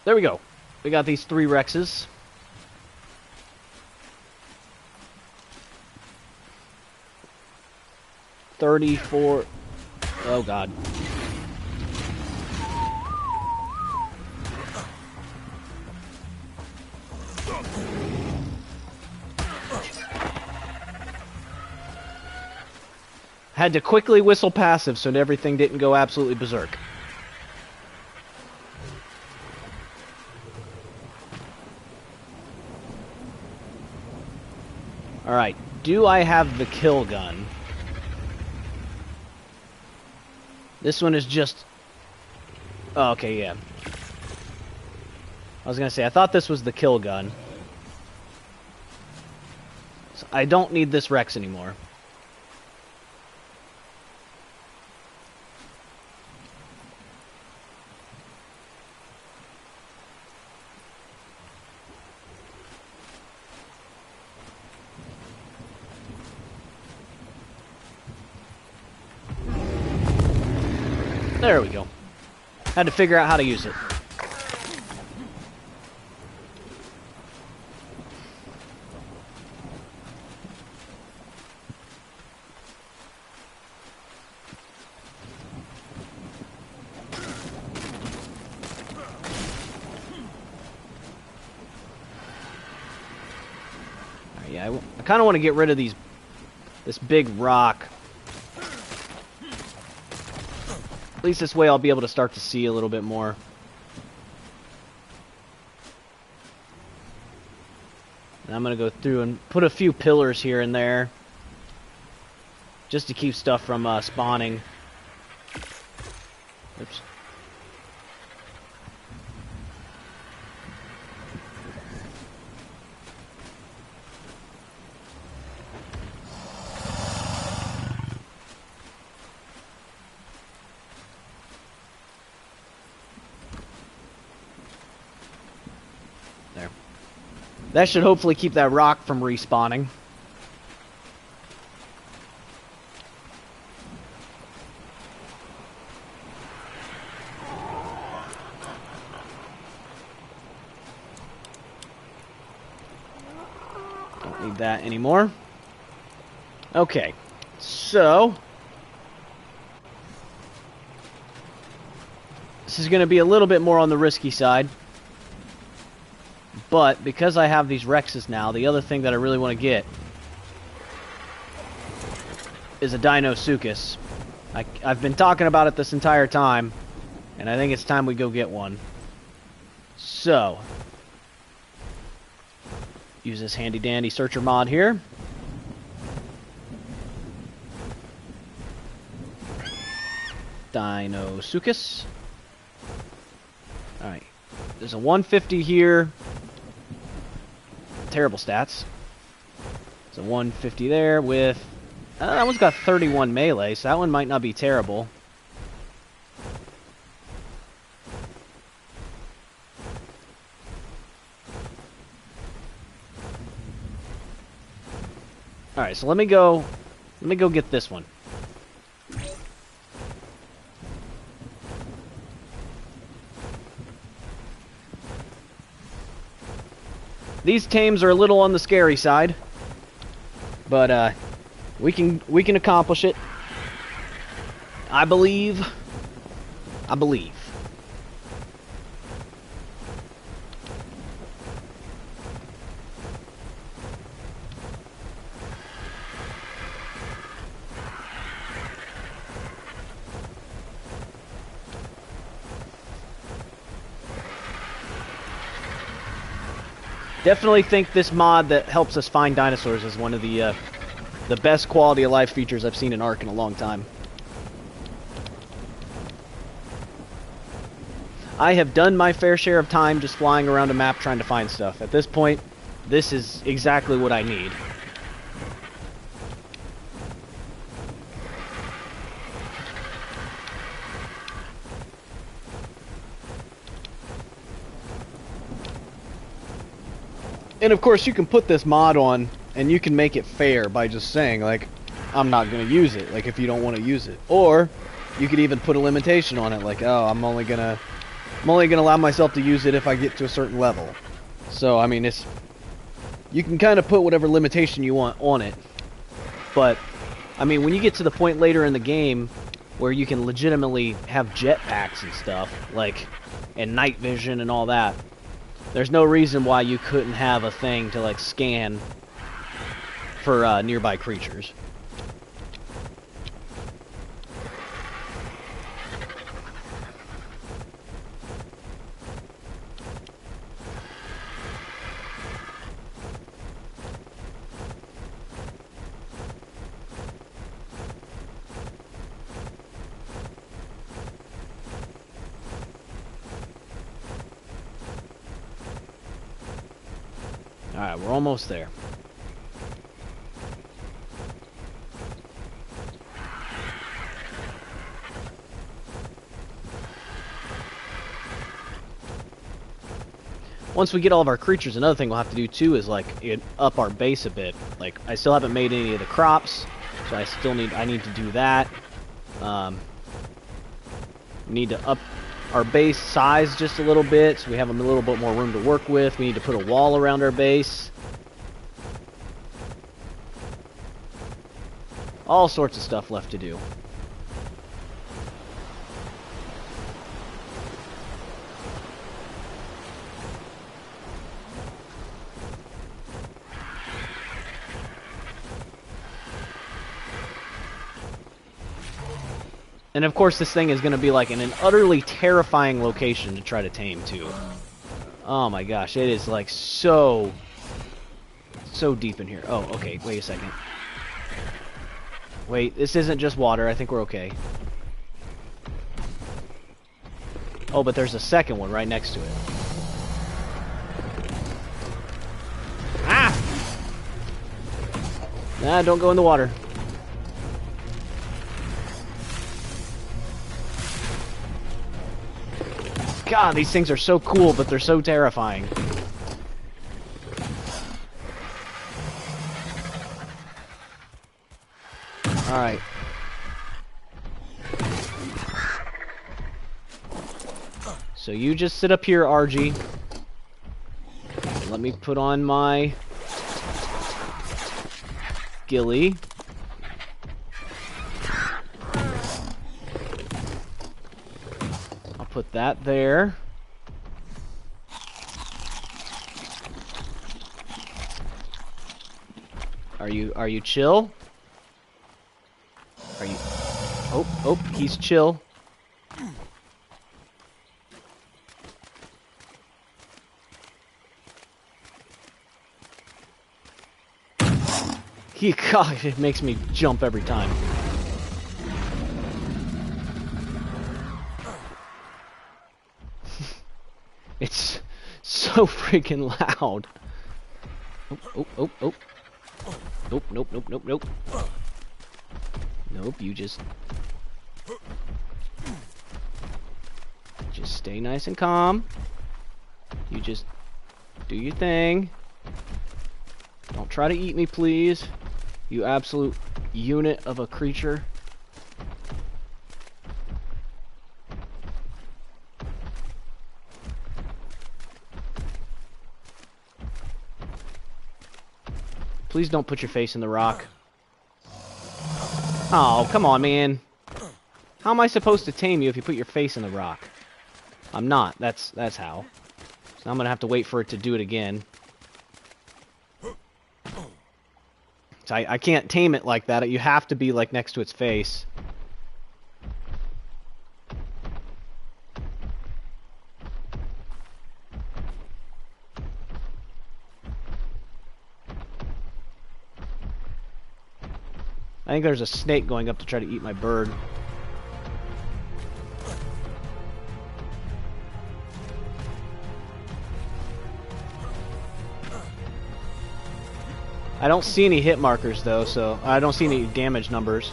There we go. We got these 3 Rexes. $34. Oh, God. Had to quickly whistle passive so everything didn't go absolutely berserk. Alright, do I have the kill gun? This one is just... Oh, okay, yeah. I was gonna say, I thought this was the kill gun. So I don't need this Rex anymore. There we go. Had to figure out how to use it. Yeah, I kind of want to get rid of this big rock. At least this way I'll be able to start to see a little bit more. And I'm going to go through and put a few pillars here and there, just to keep stuff from spawning. Oops. That should hopefully keep that rock from respawning. Don't need that anymore. Okay, so this is going to be a little bit more on the risky side. But because I have these Rexes now, the other thing that I really want to get is a Dinosuchus. I've been talking about it this entire time, and I think it's time we go get one. So, use this handy dandy searcher mod here. Dinosuchus. Alright, there's a 150 here. Terrible stats. So 150 there with... that one's got 31 melee, so that one might not be terrible. Alright, so let me go get this one. These tames are a little on the scary side, but we can accomplish it. I believe. Definitely think this mod that helps us find dinosaurs is one of the best quality of life features I've seen in Ark in a long time. I have done my fair share of time just flying around a map trying to find stuff. At this point, this is exactly what I need. And of course, you can put this mod on, and you can make it fair by just saying, like, I'm not going to use it, like, if you don't want to use it. Or, you could even put a limitation on it, like, oh, I'm only gonna allow myself to use it if I get to a certain level. So, I mean, you can kind of put whatever limitation you want on it. But, I mean, when you get to the point later in the game where you can legitimately have jetpacks and stuff, like, and night vision and all that, there's no reason why you couldn't have a thing to, like, scan for nearby creatures. Alright, we're almost there. Once we get all of our creatures, another thing we'll have to do too is like up our base a bit. Like, I still haven't made any of the crops, so I need to do that. We need to up our base size just a little bit so we have a little bit more room to work with. We need to put a wall around our base. All sorts of stuff left to do. And of course this thing is going to be like in an utterly terrifying location to try to tame too. Oh my gosh, it is like so deep in here. Oh, okay, wait a second. Wait, this isn't just water. I think we're okay. Oh, but there's a second one right next to it. Ah! Nah, don't go in the water. God, these things are so cool, but they're so terrifying. Alright. So you just sit up here, RG. Let me put on my ghillie. I'll put that there. Are you chill? Are you... Oh, he's chill. God, it makes me jump every time. It's so freaking loud. Oh. Nope. Nope, you just stay nice and calm. You just do your thing. Don't try to eat me, please. You absolute unit of a creature. Please don't put your face in the rock. Oh, come on, man. How am I supposed to tame you if you put your face in the rock? I'm not. That's how. So I'm gonna have to wait for it to do it again. So I can't tame it like that. You have to be like next to its face. I think there's a snake going up to try to eat my bird. I don't see any hit markers though, so I don't see any damage numbers.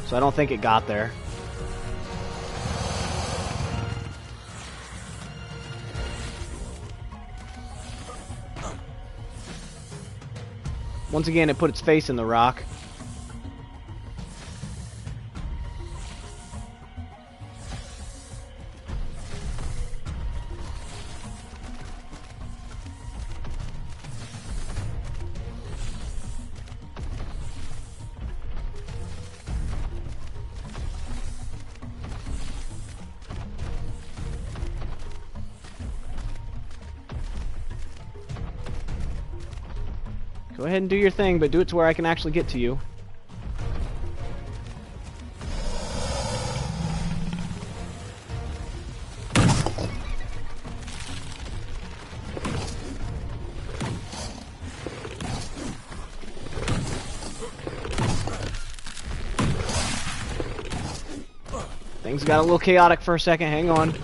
So I don't think it got there. Once again, it put its face in the rock. Go ahead and do your thing, but do it to where I can actually get to you. Things got a little chaotic for a second, hang on.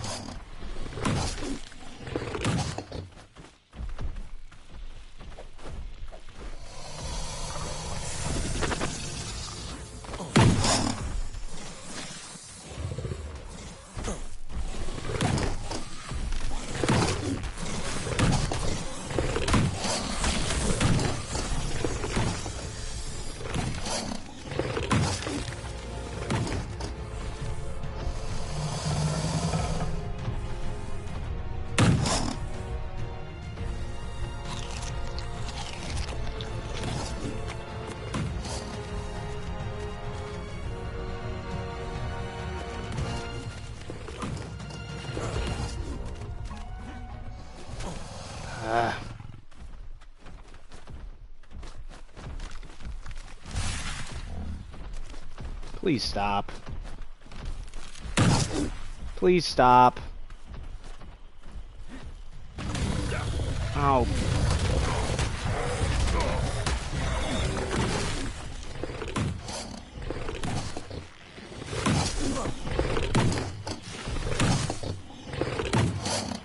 Please stop. Please stop. Oh.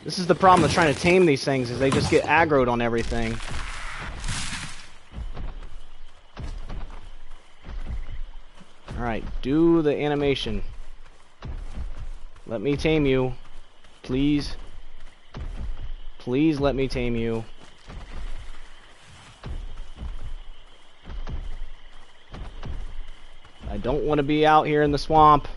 This is the problem with trying to tame these things, is they just get aggroed on everything. Alright, do the animation. Let me tame you. Please. Please let me tame you. I don't want to be out here in the swamp.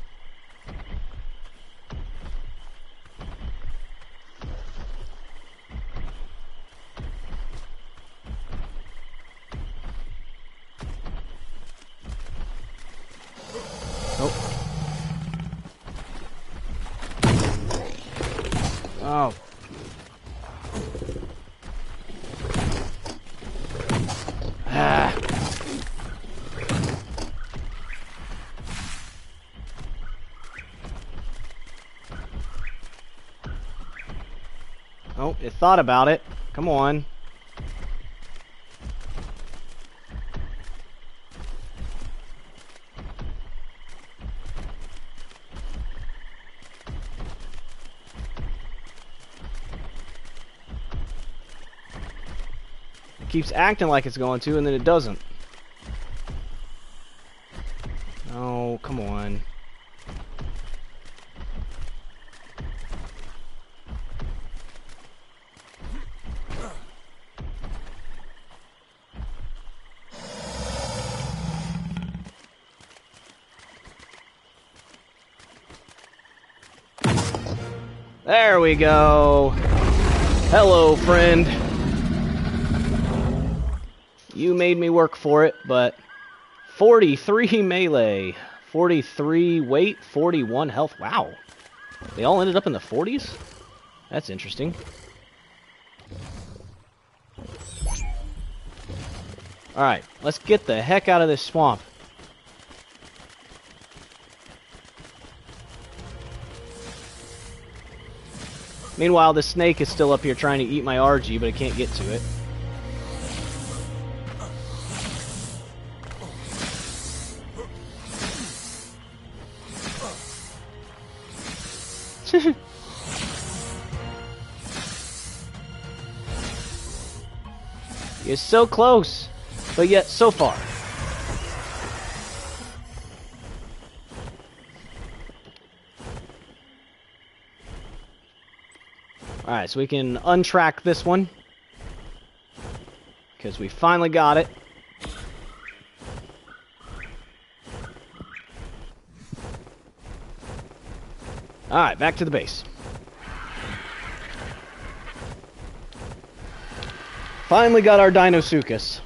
Oh. Ah. Oh, it thought about it. Come on. Keeps acting like it's going to, and then it doesn't. Oh, come on. There we go. Hello, friend. You made me work for it, but 43 melee, 43 weight, 41 health. Wow. They all ended up in the 40s? That's interesting. Alright, let's get the heck out of this swamp. Meanwhile, the snake is still up here trying to eat my RG, but I can't get to it. You're so close, but yet so far. Alright, so we can untrack this one, because we finally got it. Alright, back to the base. Finally got our Dinosuchus.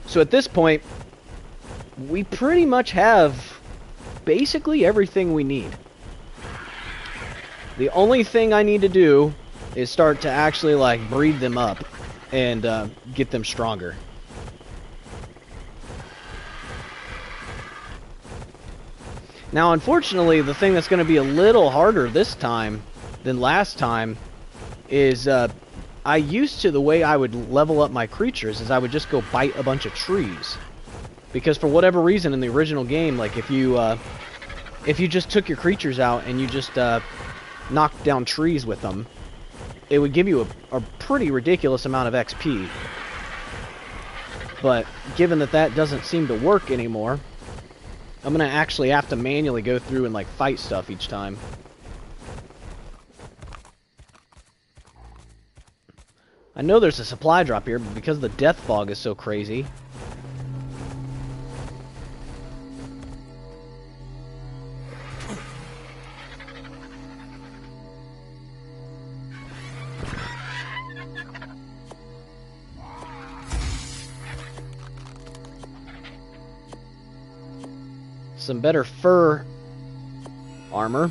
So at this point, we pretty much have basically everything we need. The only thing I need to do is start to actually like breed them up and get them stronger. Now, unfortunately, the thing that's going to be a little harder this time than last time is I used to, the way I would level up my creatures is I would just go bite a bunch of trees. Because for whatever reason in the original game, like if you just took your creatures out and you just knocked down trees with them, it would give you a pretty ridiculous amount of XP. But given that that doesn't seem to work anymore, I'm gonna actually have to manually go through and like fight stuff each time. I know there's a supply drop here, but because the death fog is so crazy, some better fur armor.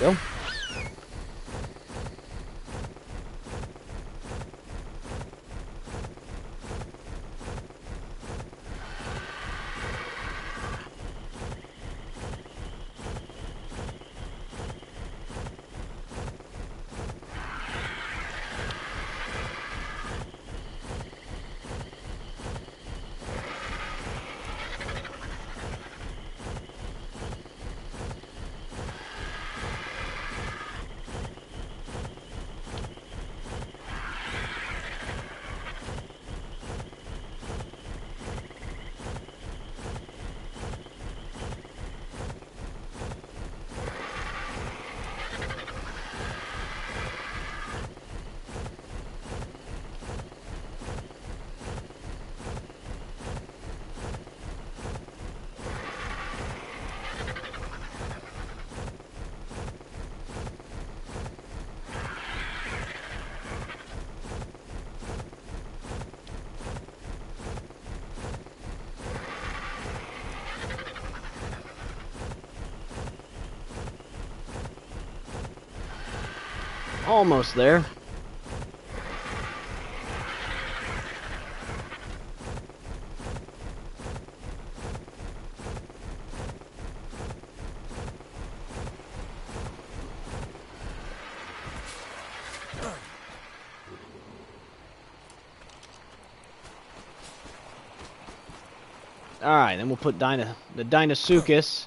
There we go. Almost there. Alright, then we'll put the Dinosuchus.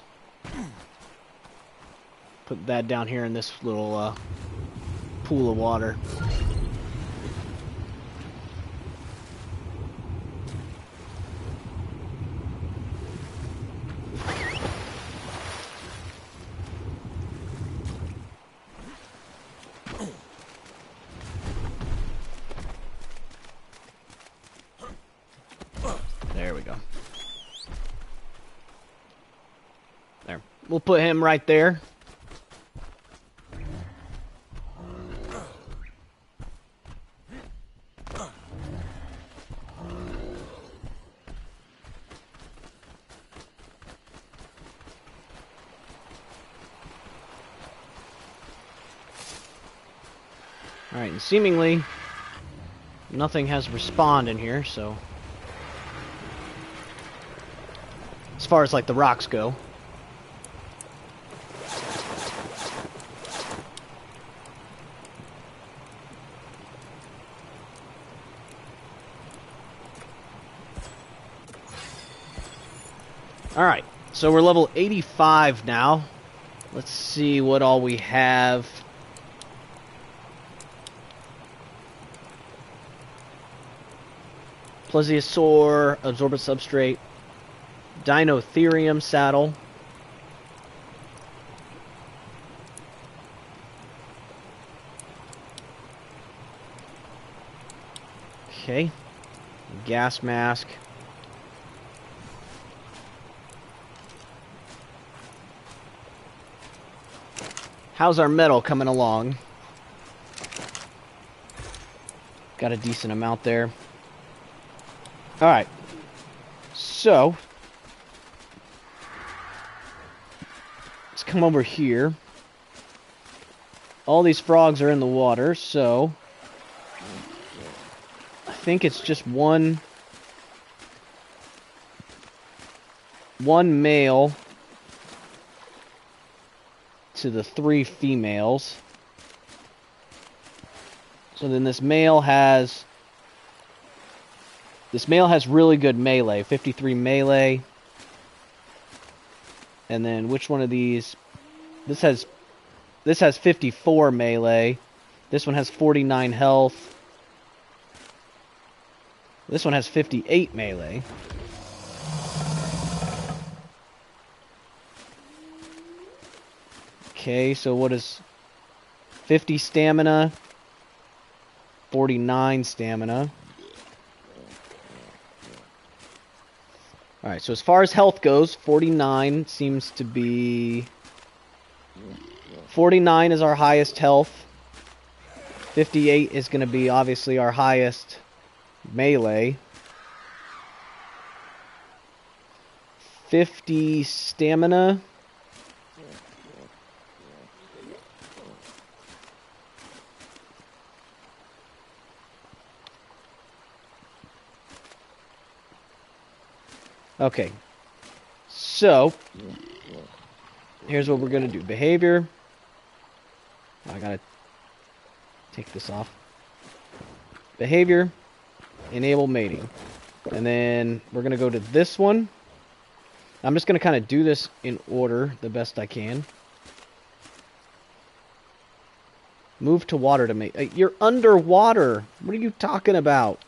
Put that down here in this little pool of water. There we go. There. We'll put him right there. Alright, and seemingly nothing has respawned in here, so as far as like the rocks go. Alright, so we're level 85 now. Let's see what all we have. Plesiosaur, absorbent substrate, Dinotherium saddle. Okay. Gas mask. How's our metal coming along? Got a decent amount there. Alright, so let's come over here. All these frogs are in the water, so I think it's just one male to the 3 females. So then this male has really good melee, 53 melee. And then which one of these? This has 54 melee. This one has 49 health. This one has 58 melee. Okay, so what is 50 stamina, 49 stamina. Alright, so as far as health goes, 49 seems to be... 49 is our highest health. 58 is going to be obviously our highest melee. 50 stamina. Okay. So, here's what we're going to do. Behavior. I got to take this off. Behavior. Enable mating. And then we're going to go to this one. I'm just going to kind of do this in order the best I can. Move to water to mate. You're underwater. What are you talking about?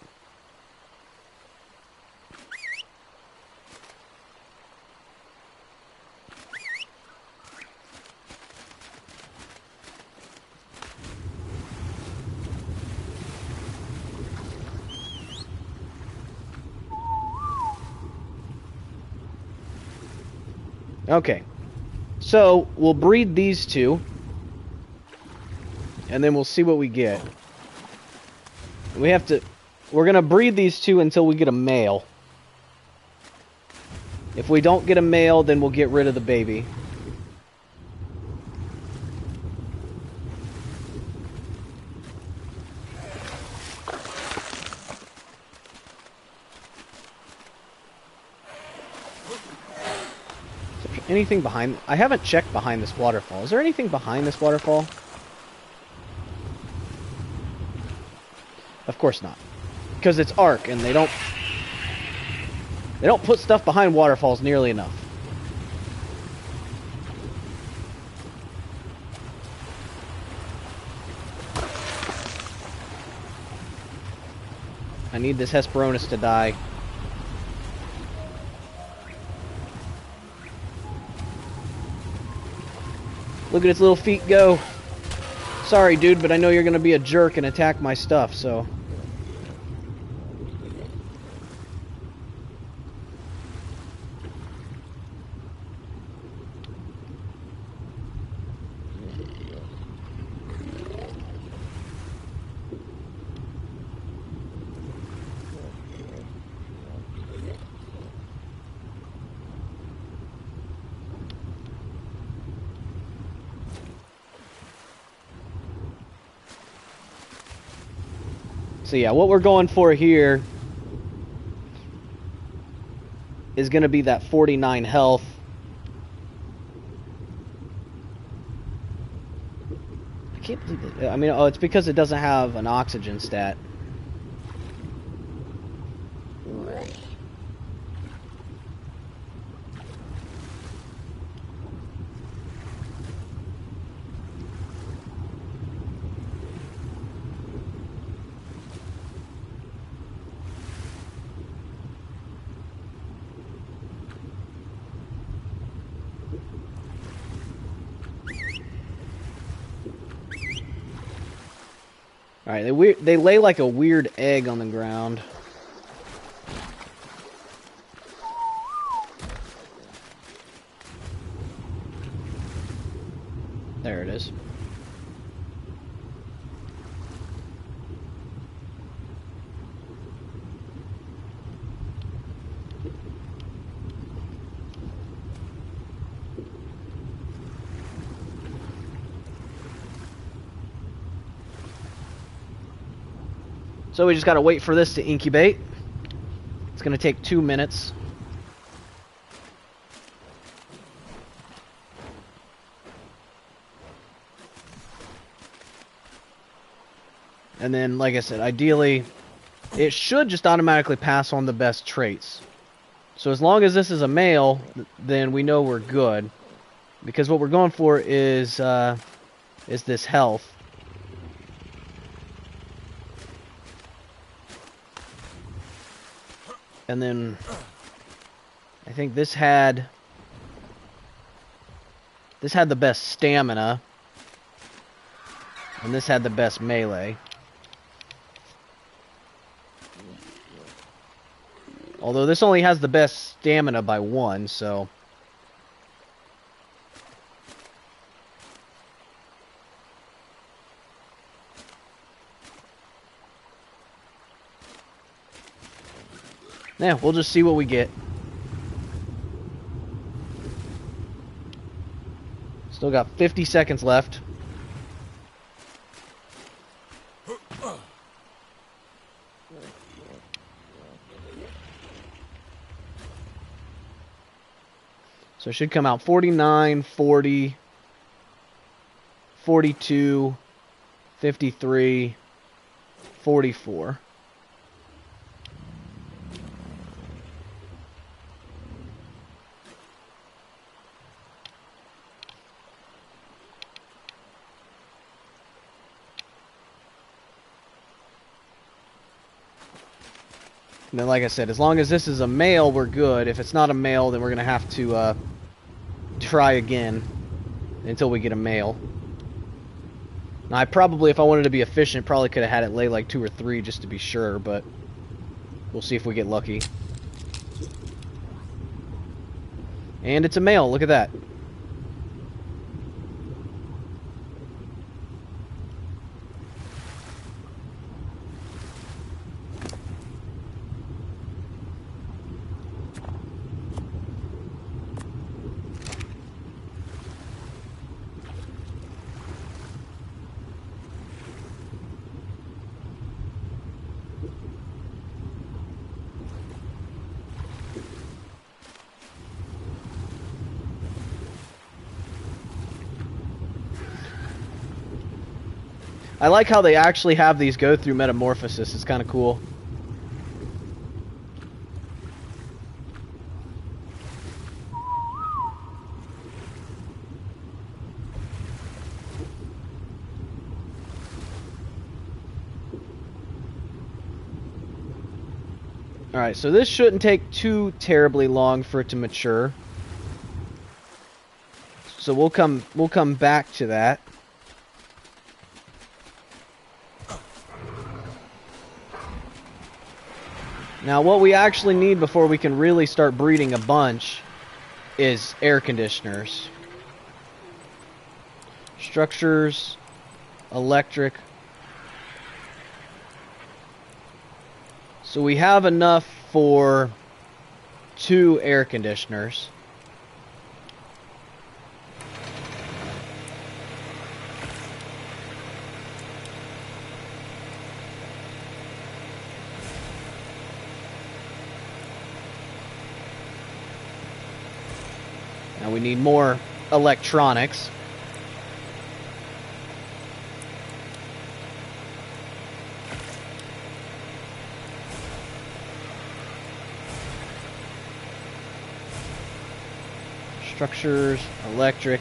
Okay, so we'll breed these two, and then we'll see what we get. We're gonna breed these two until we get a male. If we don't get a male, then we'll get rid of the baby. Anything behind... I haven't checked behind this waterfall. Is there anything behind this waterfall? Of course not. Because it's Ark, and they don't put stuff behind waterfalls nearly enough. I need this Hesperornis to die. Look at its little feet go. Sorry, dude, but I know you're gonna be a jerk and attack my stuff, so... So yeah, what we're going for here is going to be that 49 health. I can't believe it. I mean, oh, it's because it doesn't have an oxygen stat. Alright, they lay like a weird egg on the ground. There it is. So we just gotta wait for this to incubate. It's gonna take 2 minutes. And then, like I said, ideally, it should just automatically pass on the best traits. So as long as this is a male, then we know we're good. Because what we're going for is this health. And then I think this had the best stamina, and this had the best melee. Although this only has the best stamina by 1, so... yeah, we'll just see what we get. Still got 50 seconds left. So it should come out 49, 40, 42, 53, 44. And then, like I said, as long as this is a male, we're good. If it's not a male, then we're going to have to try again until we get a male. Now, I probably, if I wanted to be efficient, probably could have had it lay like 2 or 3 just to be sure, but we'll see if we get lucky. And it's a male, look at that. I like how they actually have these go through metamorphosis. It's kind of cool. Alright, so this shouldn't take too terribly long for it to mature. So we'll come back to that. Now, what we actually need before we can really start breeding a bunch is air conditioners. Structures, electric. So we have enough for 2 air conditioners. Now we need more electronics. Structures, electric.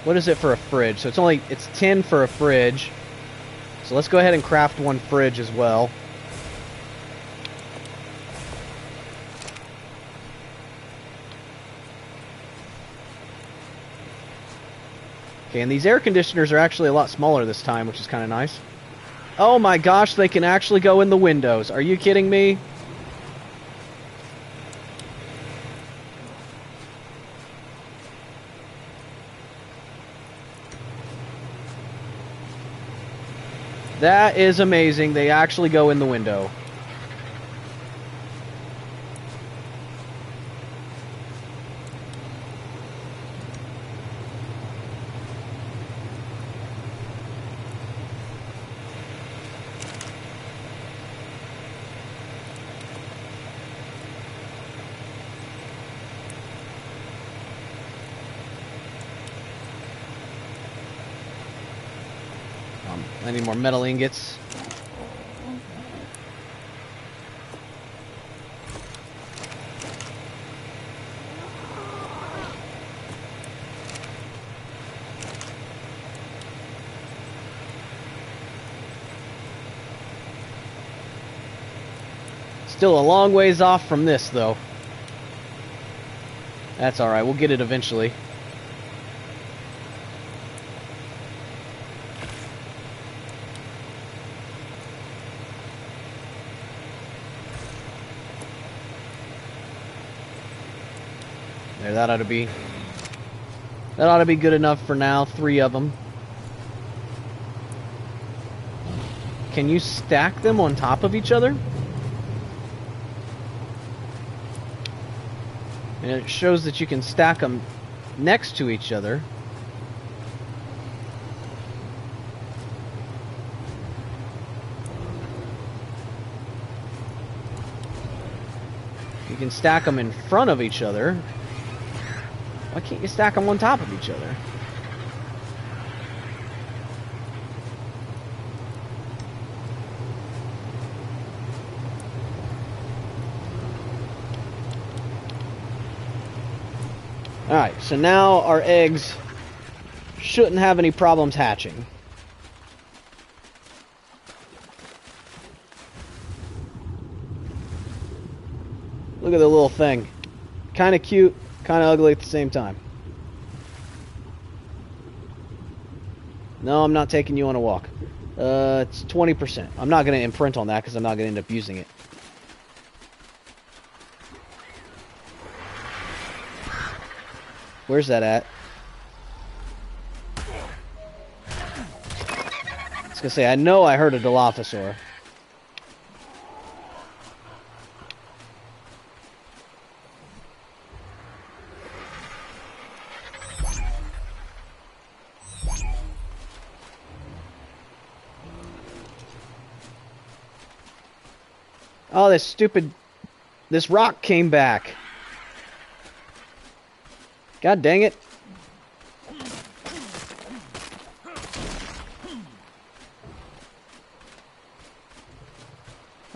What is it for a fridge? So it's 10 for a fridge. So let's go ahead and craft 1 fridge as well. Okay, and these air conditioners are actually a lot smaller this time, which is kind of nice. Oh my gosh, they can actually go in the windows. Are you kidding me? That is amazing. They actually go in the window. I need more metal ingots. Still a long ways off from this, though. That's alright, we'll get it eventually. There, that ought to be good enough for now. 3 of them. Can you stack them on top of each other? And it shows that you can stack them next to each other. You can stack them in front of each other. Why can't you stack them on top of each other? Alright, so now our eggs shouldn't have any problems hatching. Look at the little thing. Kind of cute, kind of ugly at the same time. No, I'm not taking you on a walk. It's 20%. I'm not going to imprint on that because I'm not going to end up using it. Where's that at? I was gonna say, I know I heard a Dilophosaur. Oh, this rock came back. God dang it.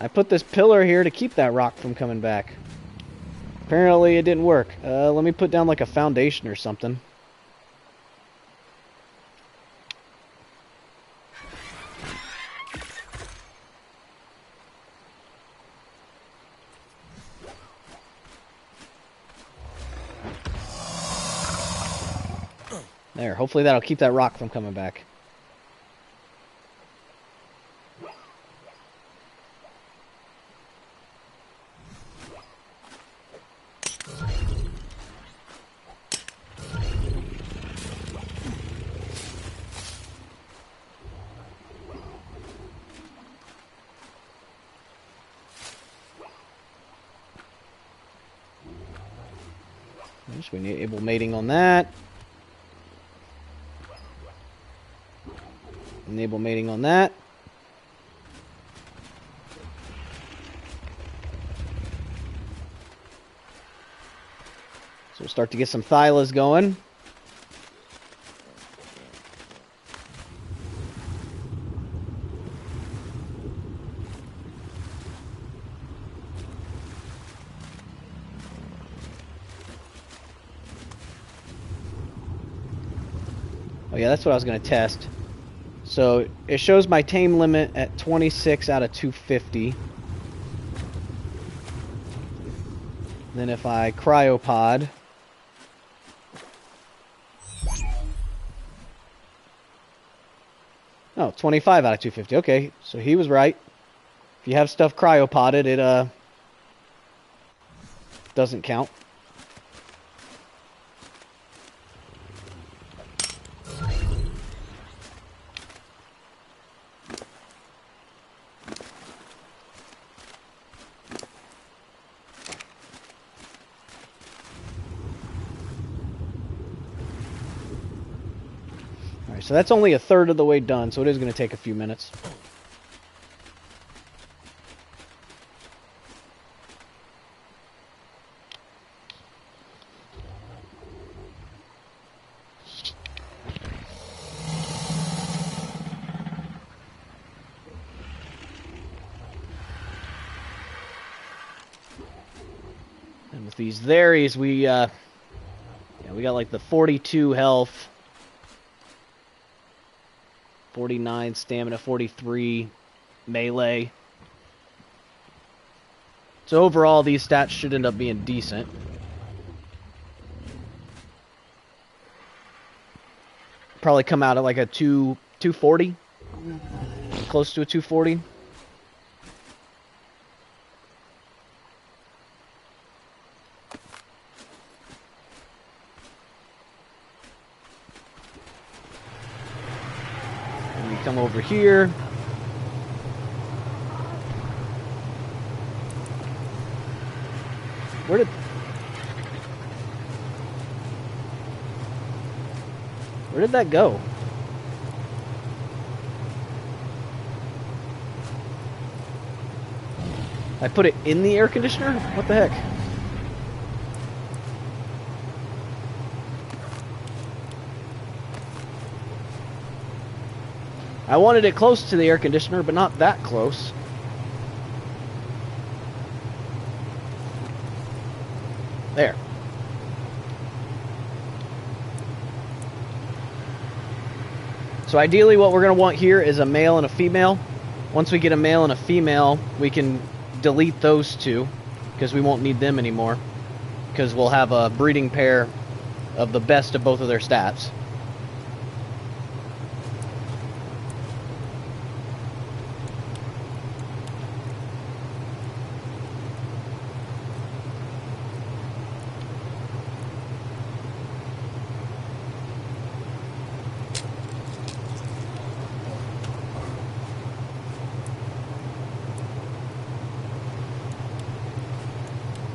I put this pillar here to keep that rock from coming back. Apparently it didn't work. Let me put down like a foundation or something. There, hopefully that'll keep that rock from coming back. We need able mating on that. Enable mating on that. So we'll start to get some thylas going. Oh yeah, that's what I was going to test. So it shows my tame limit at 26 out of 250. Then if I cryopod, oh, 25 out of 250. Okay, so he was right. If you have stuff cryopotted, it doesn't count. So that's only a third of the way done, so it is going to take a few minutes. And with these Theries, we got like the 42 health. 49 stamina, 43 melee. So overall, these stats should end up being decent. Probably come out at like a 240, close to a 240. Come over here. Where did that go? I put it in the air conditioner? What the heck? I wanted it close to the air conditioner, but not that close. There. So ideally what we're going to want here is a male and a female. Once we get a male and a female, we can delete those two, because we won't need them anymore. Because we'll have a breeding pair of the best of both of their stats.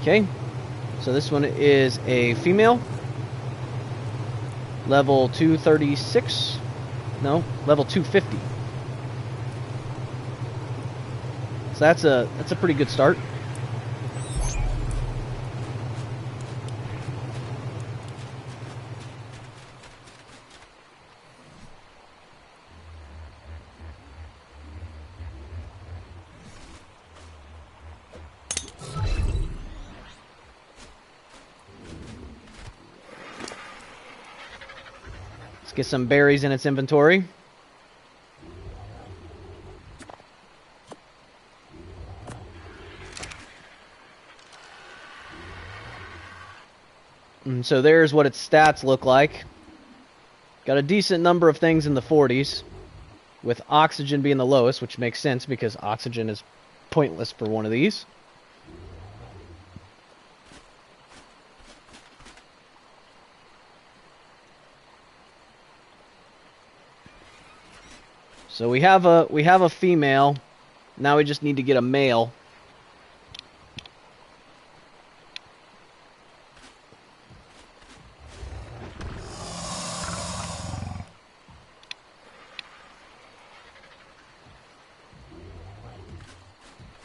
Okay, so this one is a female, level 236, no, level 250. So that's a pretty good start. Get some berries in its inventory. And so there's what its stats look like. Got a decent number of things in the 40s, with oxygen being the lowest, which makes sense because oxygen is pointless for one of these. So we have a female. Now we just need to get a male.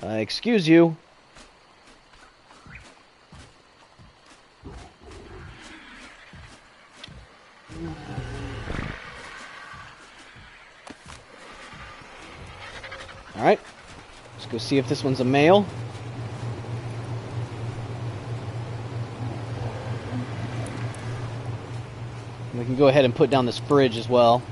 Excuse you. Alright, let's go see if this one's a male. We can go ahead and put down this fridge as well.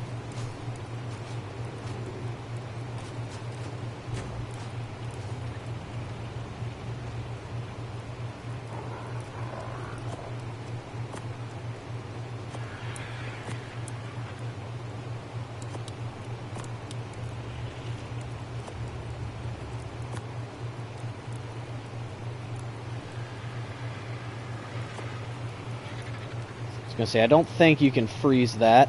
I was gonna say, I don't think you can freeze that.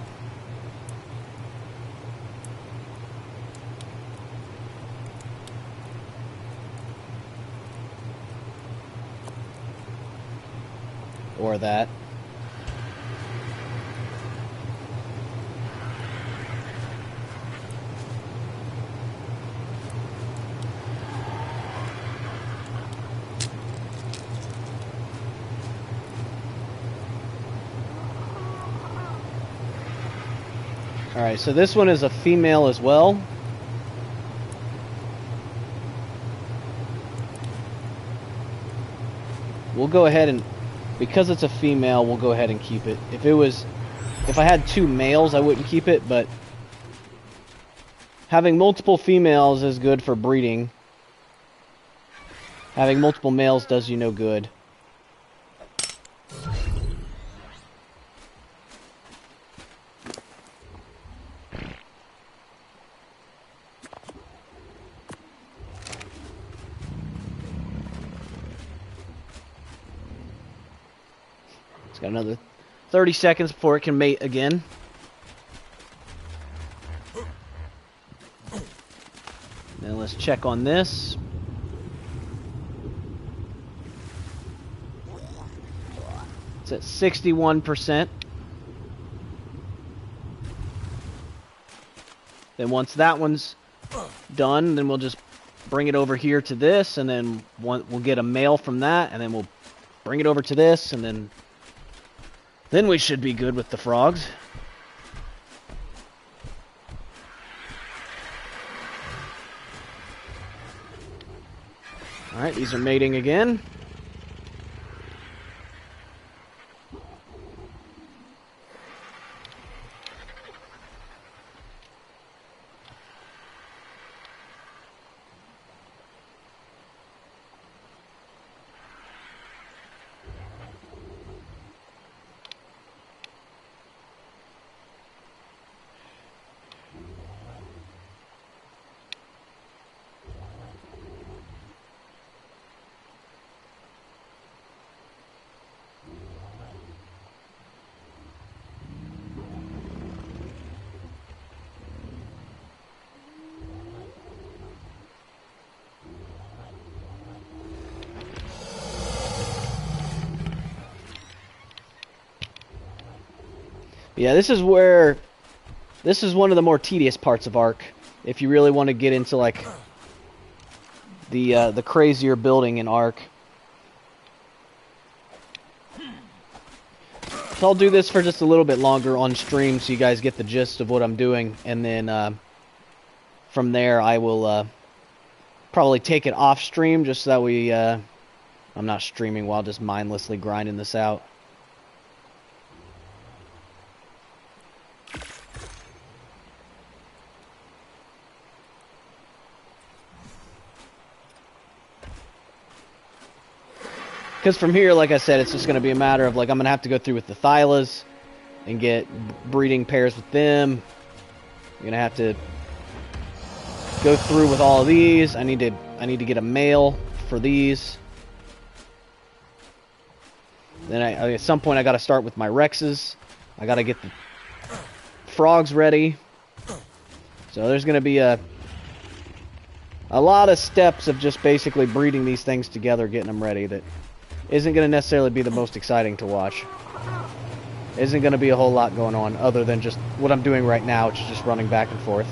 Or that. Alright, so this one is a female as well. We'll go ahead and, because it's a female, we'll go ahead and keep it. If I had two males, I wouldn't keep it, but having multiple females is good for breeding. Having multiple males does you no good. It's got another 30 seconds before it can mate again. Now let's check on this. It's at 61%. Then once that one's done, then we'll just bring it over here to this, and then we'll get a male from that, and then we'll bring it over to this, and then we should be good with the frogs. Alright, these are mating again. Yeah, this is one of the more tedious parts of Ark. If you really want to get into like the crazier building in Ark. So I'll do this for just a little bit longer on stream so you guys get the gist of what I'm doing, and then from there I will probably take it off stream just so that I'm not streaming while just mindlessly grinding this out. Because from here, like I said, it's just going to be a matter of, like, I'm going to have to go through with the Thylas and get breeding pairs with them. I'm going to have to go through with all of these. I need to get a male for these. Then at some point I got to start with my Rexes. I got to get the frogs ready. So there's going to be a lot of steps of just basically breeding these things together, getting them ready, that isn't going to necessarily be the most exciting to watch. Isn't going to be a whole lot going on other than just what I'm doing right now, which is just running back and forth.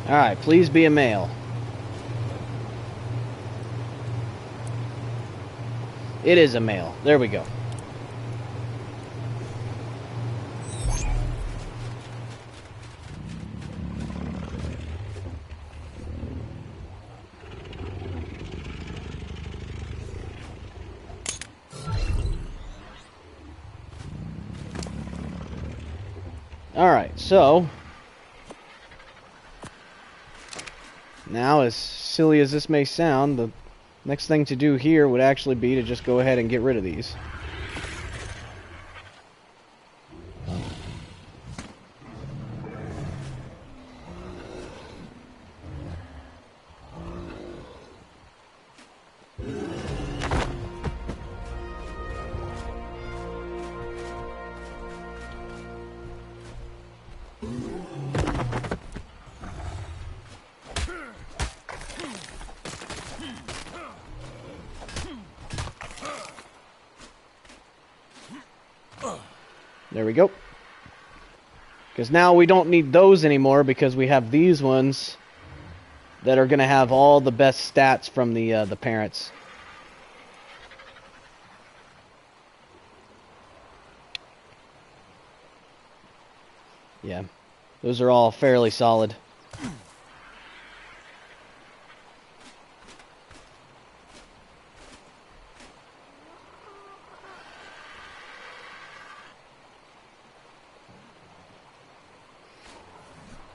Alright, please be a male. It is a male. There we go. Alright, so now, as silly as this may sound, the next thing to do here would actually be to just go ahead and get rid of these. There we go. Because now we don't need those anymore because we have these ones that are going to have all the best stats from the parents. Yeah, those are all fairly solid.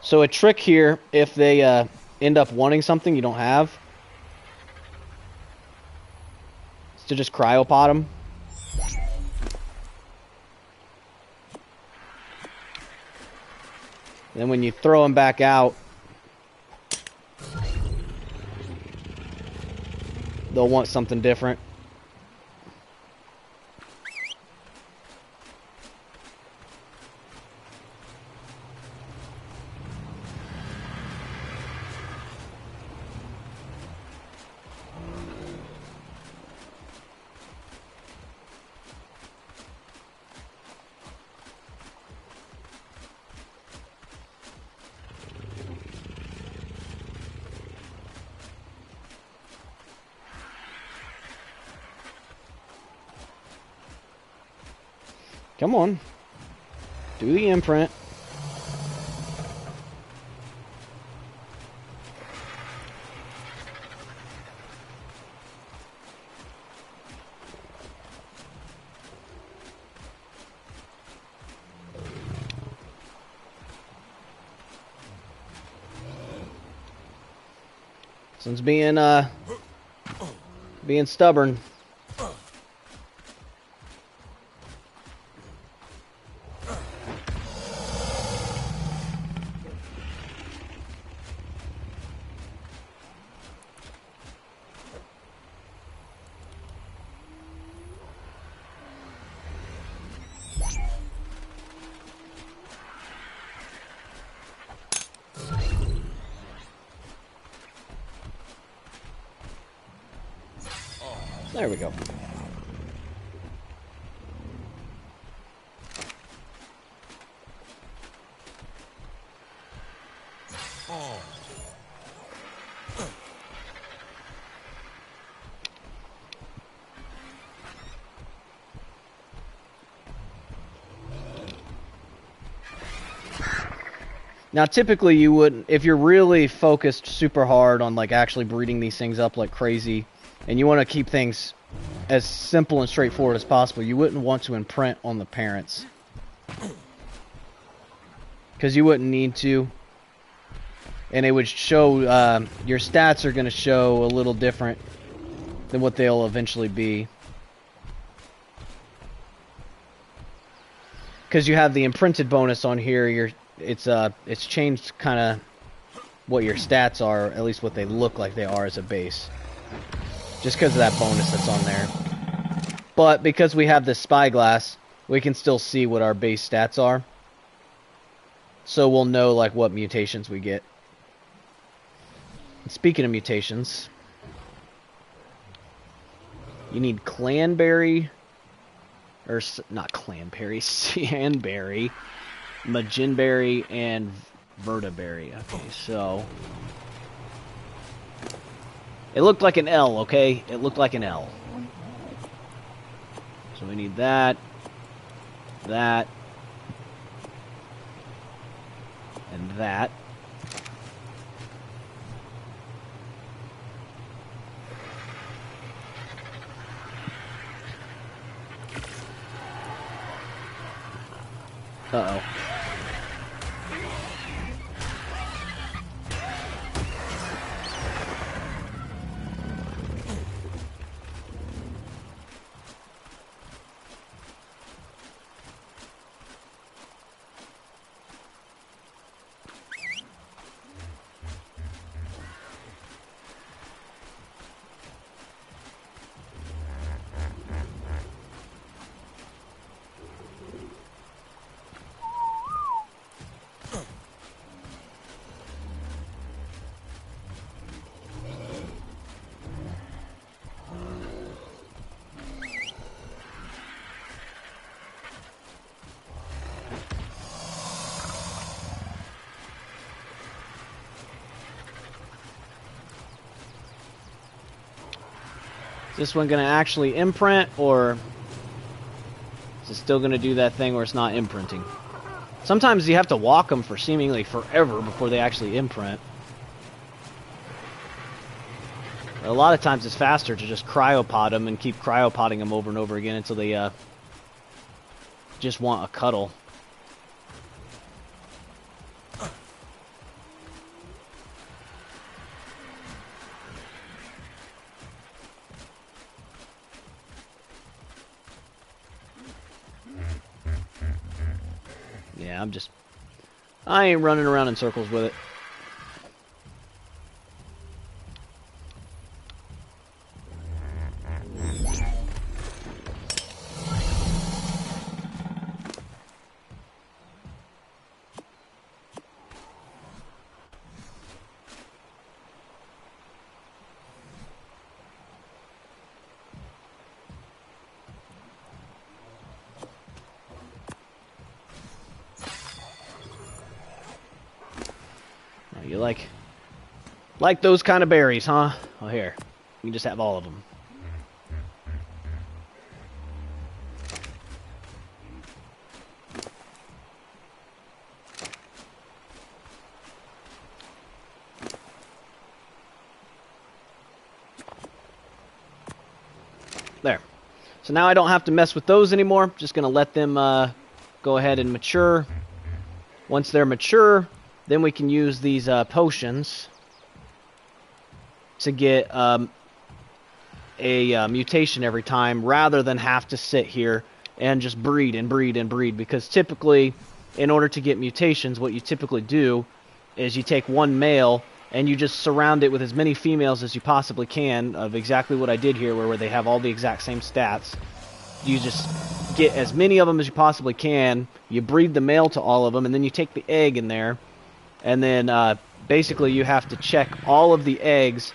So a trick here, if they end up wanting something you don't have, is to just cryopod them. Then when you throw them back out, they'll want something different. Come on. Do the imprint. Since being stubborn. There we go. Now, typically you wouldn't, if you're really focused super hard on like actually breeding these things up like crazy, and you want to keep things as simple and straightforward as possible, you wouldn't want to imprint on the parents. Because you wouldn't need to. And it would show, your stats are going to show a little different than what they'll eventually be. Because you have the imprinted bonus on here, it's changed kind of what your stats are, at least what they look like they are as a base. Just because of that bonus that's on there. But because we have this spyglass, we can still see what our base stats are. So we'll know like what mutations we get. And speaking of mutations, you need clanberry, or not clanberry, sandberry, maginberry, and vertaberry. Okay, so it looked like an L, okay? It looked like an L. So we need that, that, and that. Uh-oh. Is this one going to actually imprint, or is it still going to do that thing where it's not imprinting? Sometimes you have to walk them for seemingly forever before they actually imprint. But a lot of times it's faster to just cryopod them and keep cryopoding them over and over again until they just want a cuddle. Yeah, I ain't running around in circles with it. you like those kind of berries, huh? Oh, here. You can just have all of them. There. So now I don't have to mess with those anymore. Just going to let them go ahead and mature. Once they're mature, then we can use these potions to get a mutation every time, rather than have to sit here and just breed and breed and breed. Because typically, in order to get mutations, what you typically do is you take one male and you just surround it with as many females as you possibly can, of exactly what I did here, where they have all the exact same stats. You just get as many of them as you possibly can, you breed the male to all of them, and then you take the egg in there, and then basically you have to check all of the eggs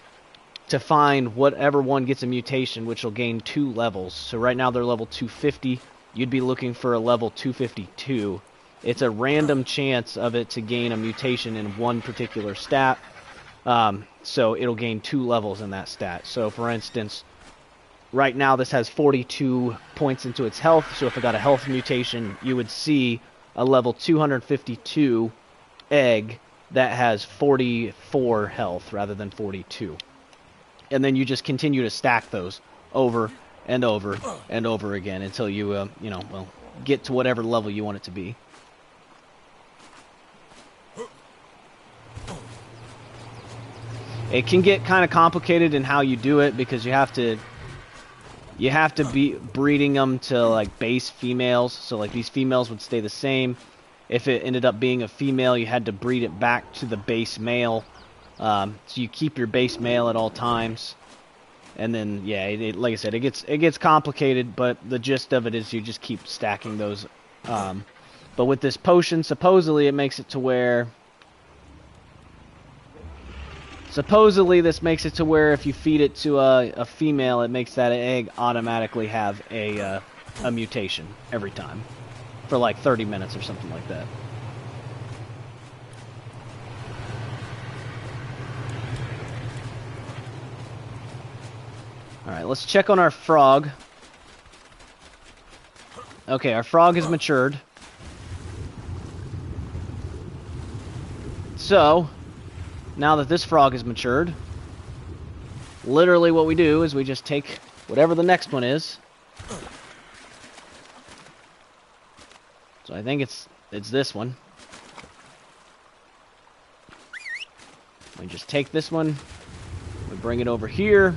to find whatever one gets a mutation, which will gain 2 levels. So right now they're level 250, you'd be looking for a level 252. It's a random chance of it to gain a mutation in one particular stat. So it'll gain 2 levels in that stat. So for instance, right now this has 42 points into its health, so if it got a health mutation, you would see a level 252 egg that has 44 health rather than 42. And then you just continue to stack those over and over and over again until you, get to whatever level you want it to be. It can get kind of complicated in how you do it, because you have to be breeding them to like base females. So like these females would stay the same. If it ended up being a female, you had to breed it back to the base male. So you keep your base male at all times. And then yeah, like I said, it gets complicated, but the gist of it is you just keep stacking those. But with this potion, supposedly it makes it to where this makes it to where if you feed it to a female, it makes that egg automatically have a mutation every time for like 30 minutes or something like that. Alright, let's check on our frog. Okay, our frog has matured. So, now that this frog is matured, literally what we do is we just take whatever the next one is. So I think it's this one. We just take this one, we bring it over here.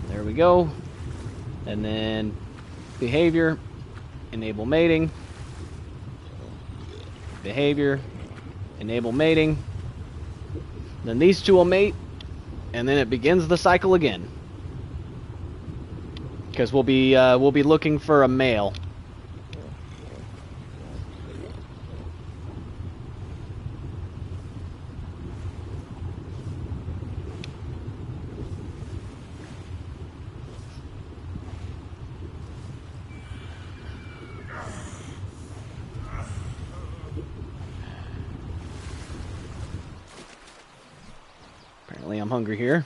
There we go. And then behavior. Enable mating. Behavior. Enable mating. Then these two will mate, and then it begins the cycle again. Because we'll be looking for a male. I'm hungry here.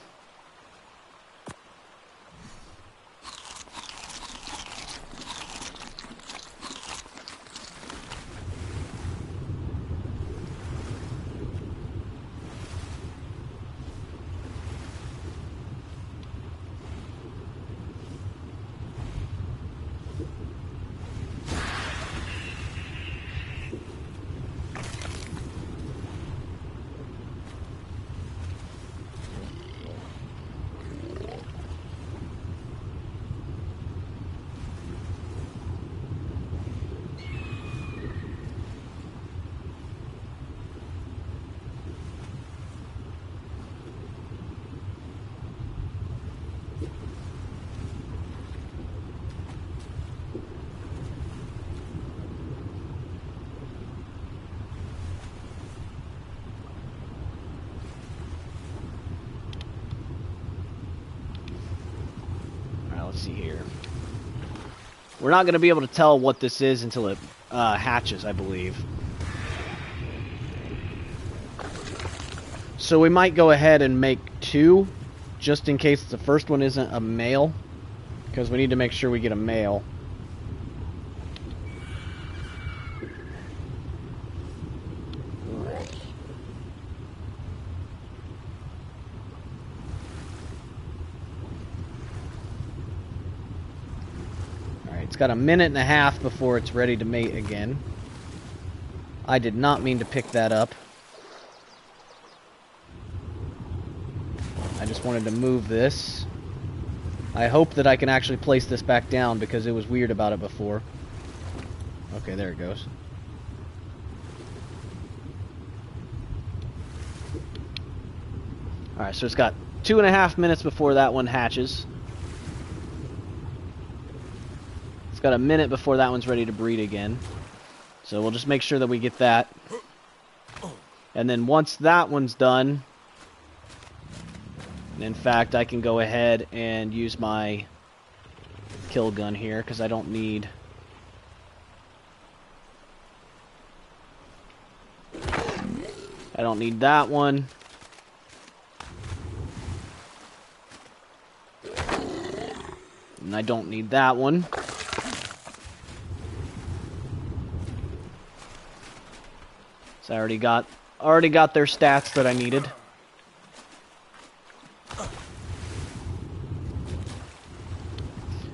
Let's see here. We're not going to be able to tell what this is until it hatches, I believe. So we might go ahead and make 2, just in case the first one isn't a male, because we need to make sure we get a male. It's got a minute and a half before it's ready to mate again. I did not mean to pick that up. I just wanted to move this. I hope that I can actually place this back down because it was weird about it before. Okay, there it goes. Alright, so it's got 2.5 minutes before that one hatches. It's got a minute before that one's ready to breed again. So we'll just make sure that we get that. And then once that one's done, in fact, I can go ahead and use my kill gun here, because I don't need... I don't need that one. And I don't need that one. So I already got their stats that I needed.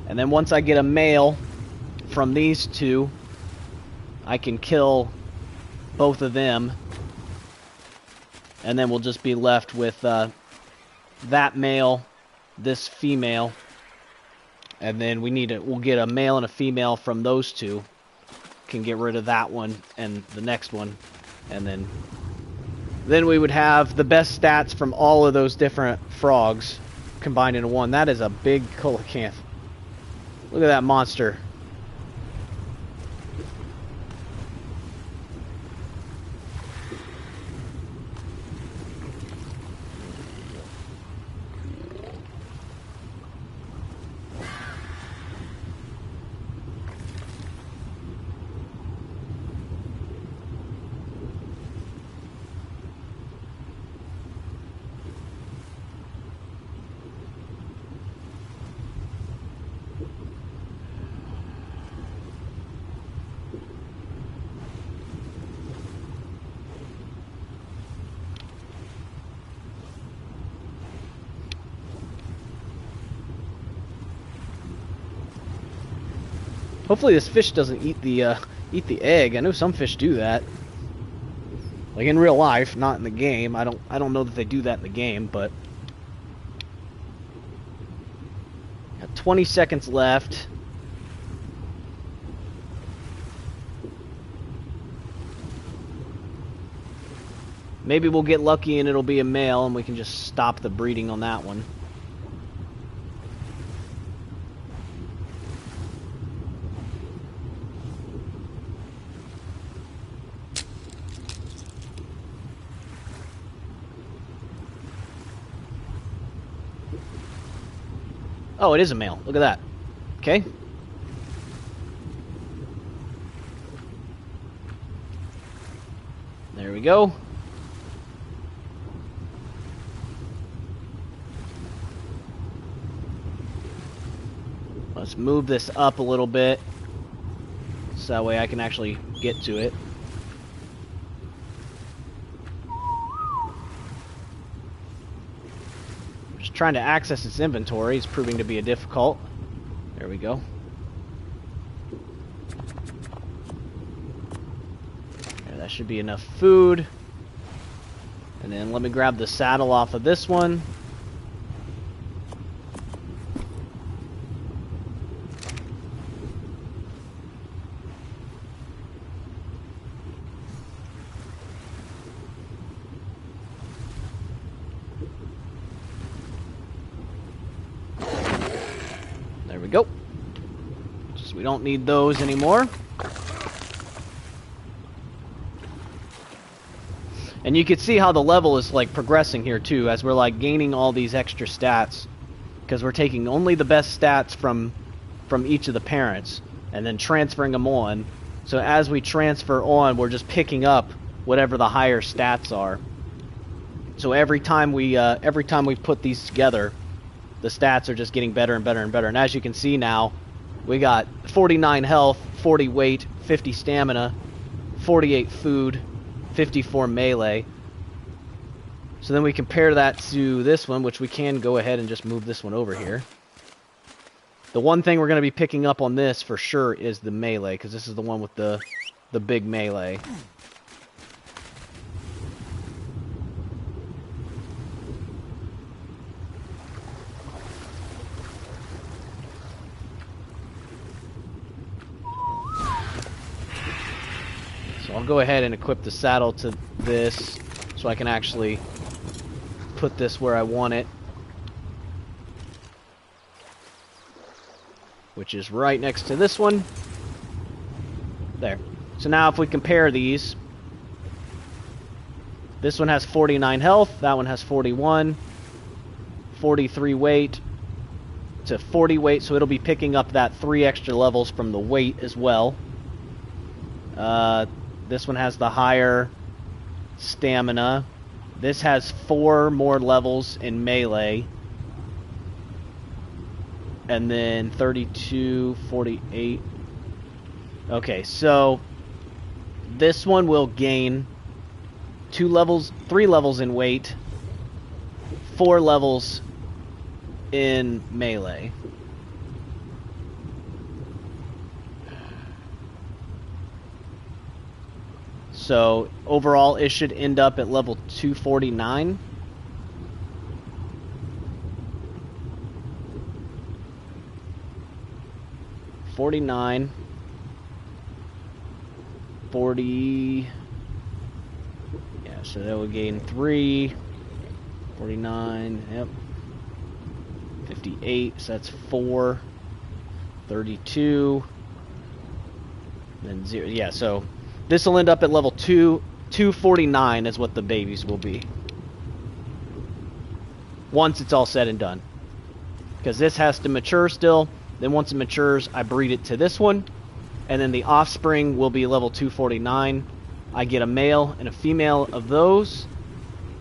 And then once I get a male from these 2, I can kill both of them. And then we'll just be left with that male, this female. And then we'll get a male and a female from those 2. Can get rid of that one and the next one. And then we would have the best stats from all of those different frogs combined into one. That is a big coelacanth. Look at that monster. Hopefully this fish doesn't eat the egg. I know some fish do that. Like in real life, not in the game. I don't know that they do that in the game, but got 20 seconds left. Maybe we'll get lucky and it'll be a male and we can just stop the breeding on that one. Oh, it is a male. Look at that. Okay. There we go. Let's move this up a little bit so that way I can actually get to it. Just trying to access its inventory is proving to be a difficult. There we go. There, that should be enough food. And then let me grab the saddle off of this one. There we go. Just we don't need those anymore. And you can see how the level is like progressing here too, as we're like gaining all these extra stats, because we're taking only the best stats from each of the parents. and then transferring them on. So as we transfer on, we're just picking up whatever the higher stats are. So every time we put these together, the stats are just getting better and better and better. And as you can see now, we got 49 health, 40 weight, 50 stamina, 48 food, 54 melee. So then we compare that to this one, which we can go ahead and just move this one over here. The one thing we're going to be picking up on this for sure is the melee, because this is the one with the big melee. So I'll go ahead and equip the saddle to this so I can actually put this where I want it, which is right next to this one. There. So now if we compare these, this one has 49 health, that one has 41, 43 weight to 40 weight, so it'll be picking up that 3 extra levels from the weight as well. This one has the higher stamina. This has 4 more levels in melee. And then 32, 48. Okay, so this one will gain 3 levels in weight, 4 levels in melee. So overall, it should end up at level 249. $49, 40, yeah, so that would gain 3, 49, yep, 58, so that's 4, 32, then 0, yeah, so this will end up at level 249 is what the babies will be. Once it's all said and done. Because this has to mature still. Then once it matures, I breed it to this one. And then the offspring will be level 249. I get a male and a female of those.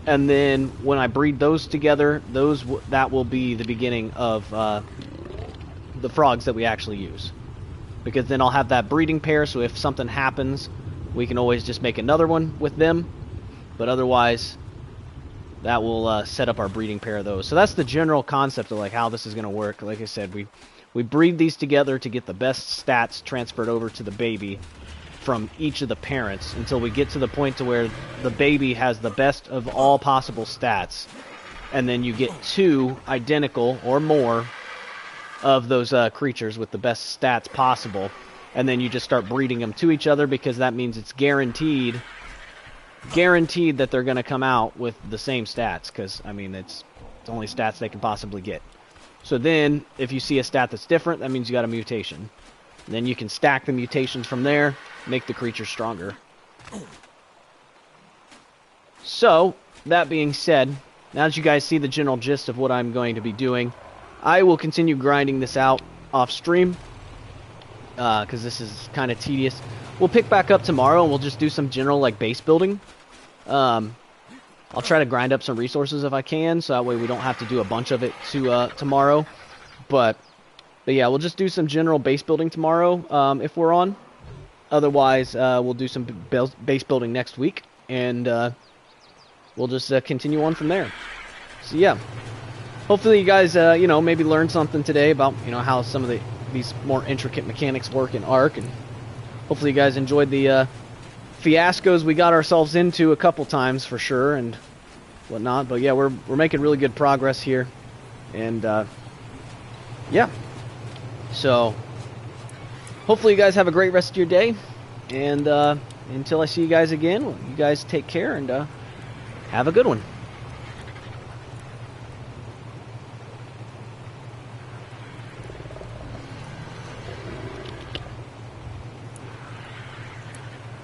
And then when I breed those together, that will be the beginning of the frogs that we actually use. Because then I'll have that breeding pair, so if something happens, we can always just make another one with them. But otherwise, that will set up our breeding pair of those. So that's the general concept of like how this is going to work. Like I said, we breed these together to get the best stats transferred over to the baby from each of the parents until we get to the point to where the baby has the best of all possible stats. And then you get 2 identical or more of those creatures with the best stats possible. And then you just start breeding them to each other, because that means it's guaranteed that they're going to come out with the same stats, because, I mean, it's the only stats they can possibly get. So then, if you see a stat that's different, that means you got a mutation. And then you can stack the mutations from there, make the creature stronger. So, that being said, now that you guys see the general gist of what I'm going to be doing, I will continue grinding this out off stream, because this is kind of tedious. We'll pick back up tomorrow and we'll just do some general like base building. I'll try to grind up some resources if I can, so that way we don't have to do a bunch of it to tomorrow. But yeah, we'll just do some general base building tomorrow if we're on. Otherwise, we'll do some base building next week, and we'll just continue on from there. So yeah, hopefully you guys maybe learned something today about how some of these more intricate mechanics work in Ark, and hopefully you guys enjoyed the fiascos we got ourselves into a couple times for sure and whatnot. But yeah, we're making really good progress here, and yeah, so hopefully you guys have a great rest of your day, and until I see you guys again, well, you guys take care and have a good one.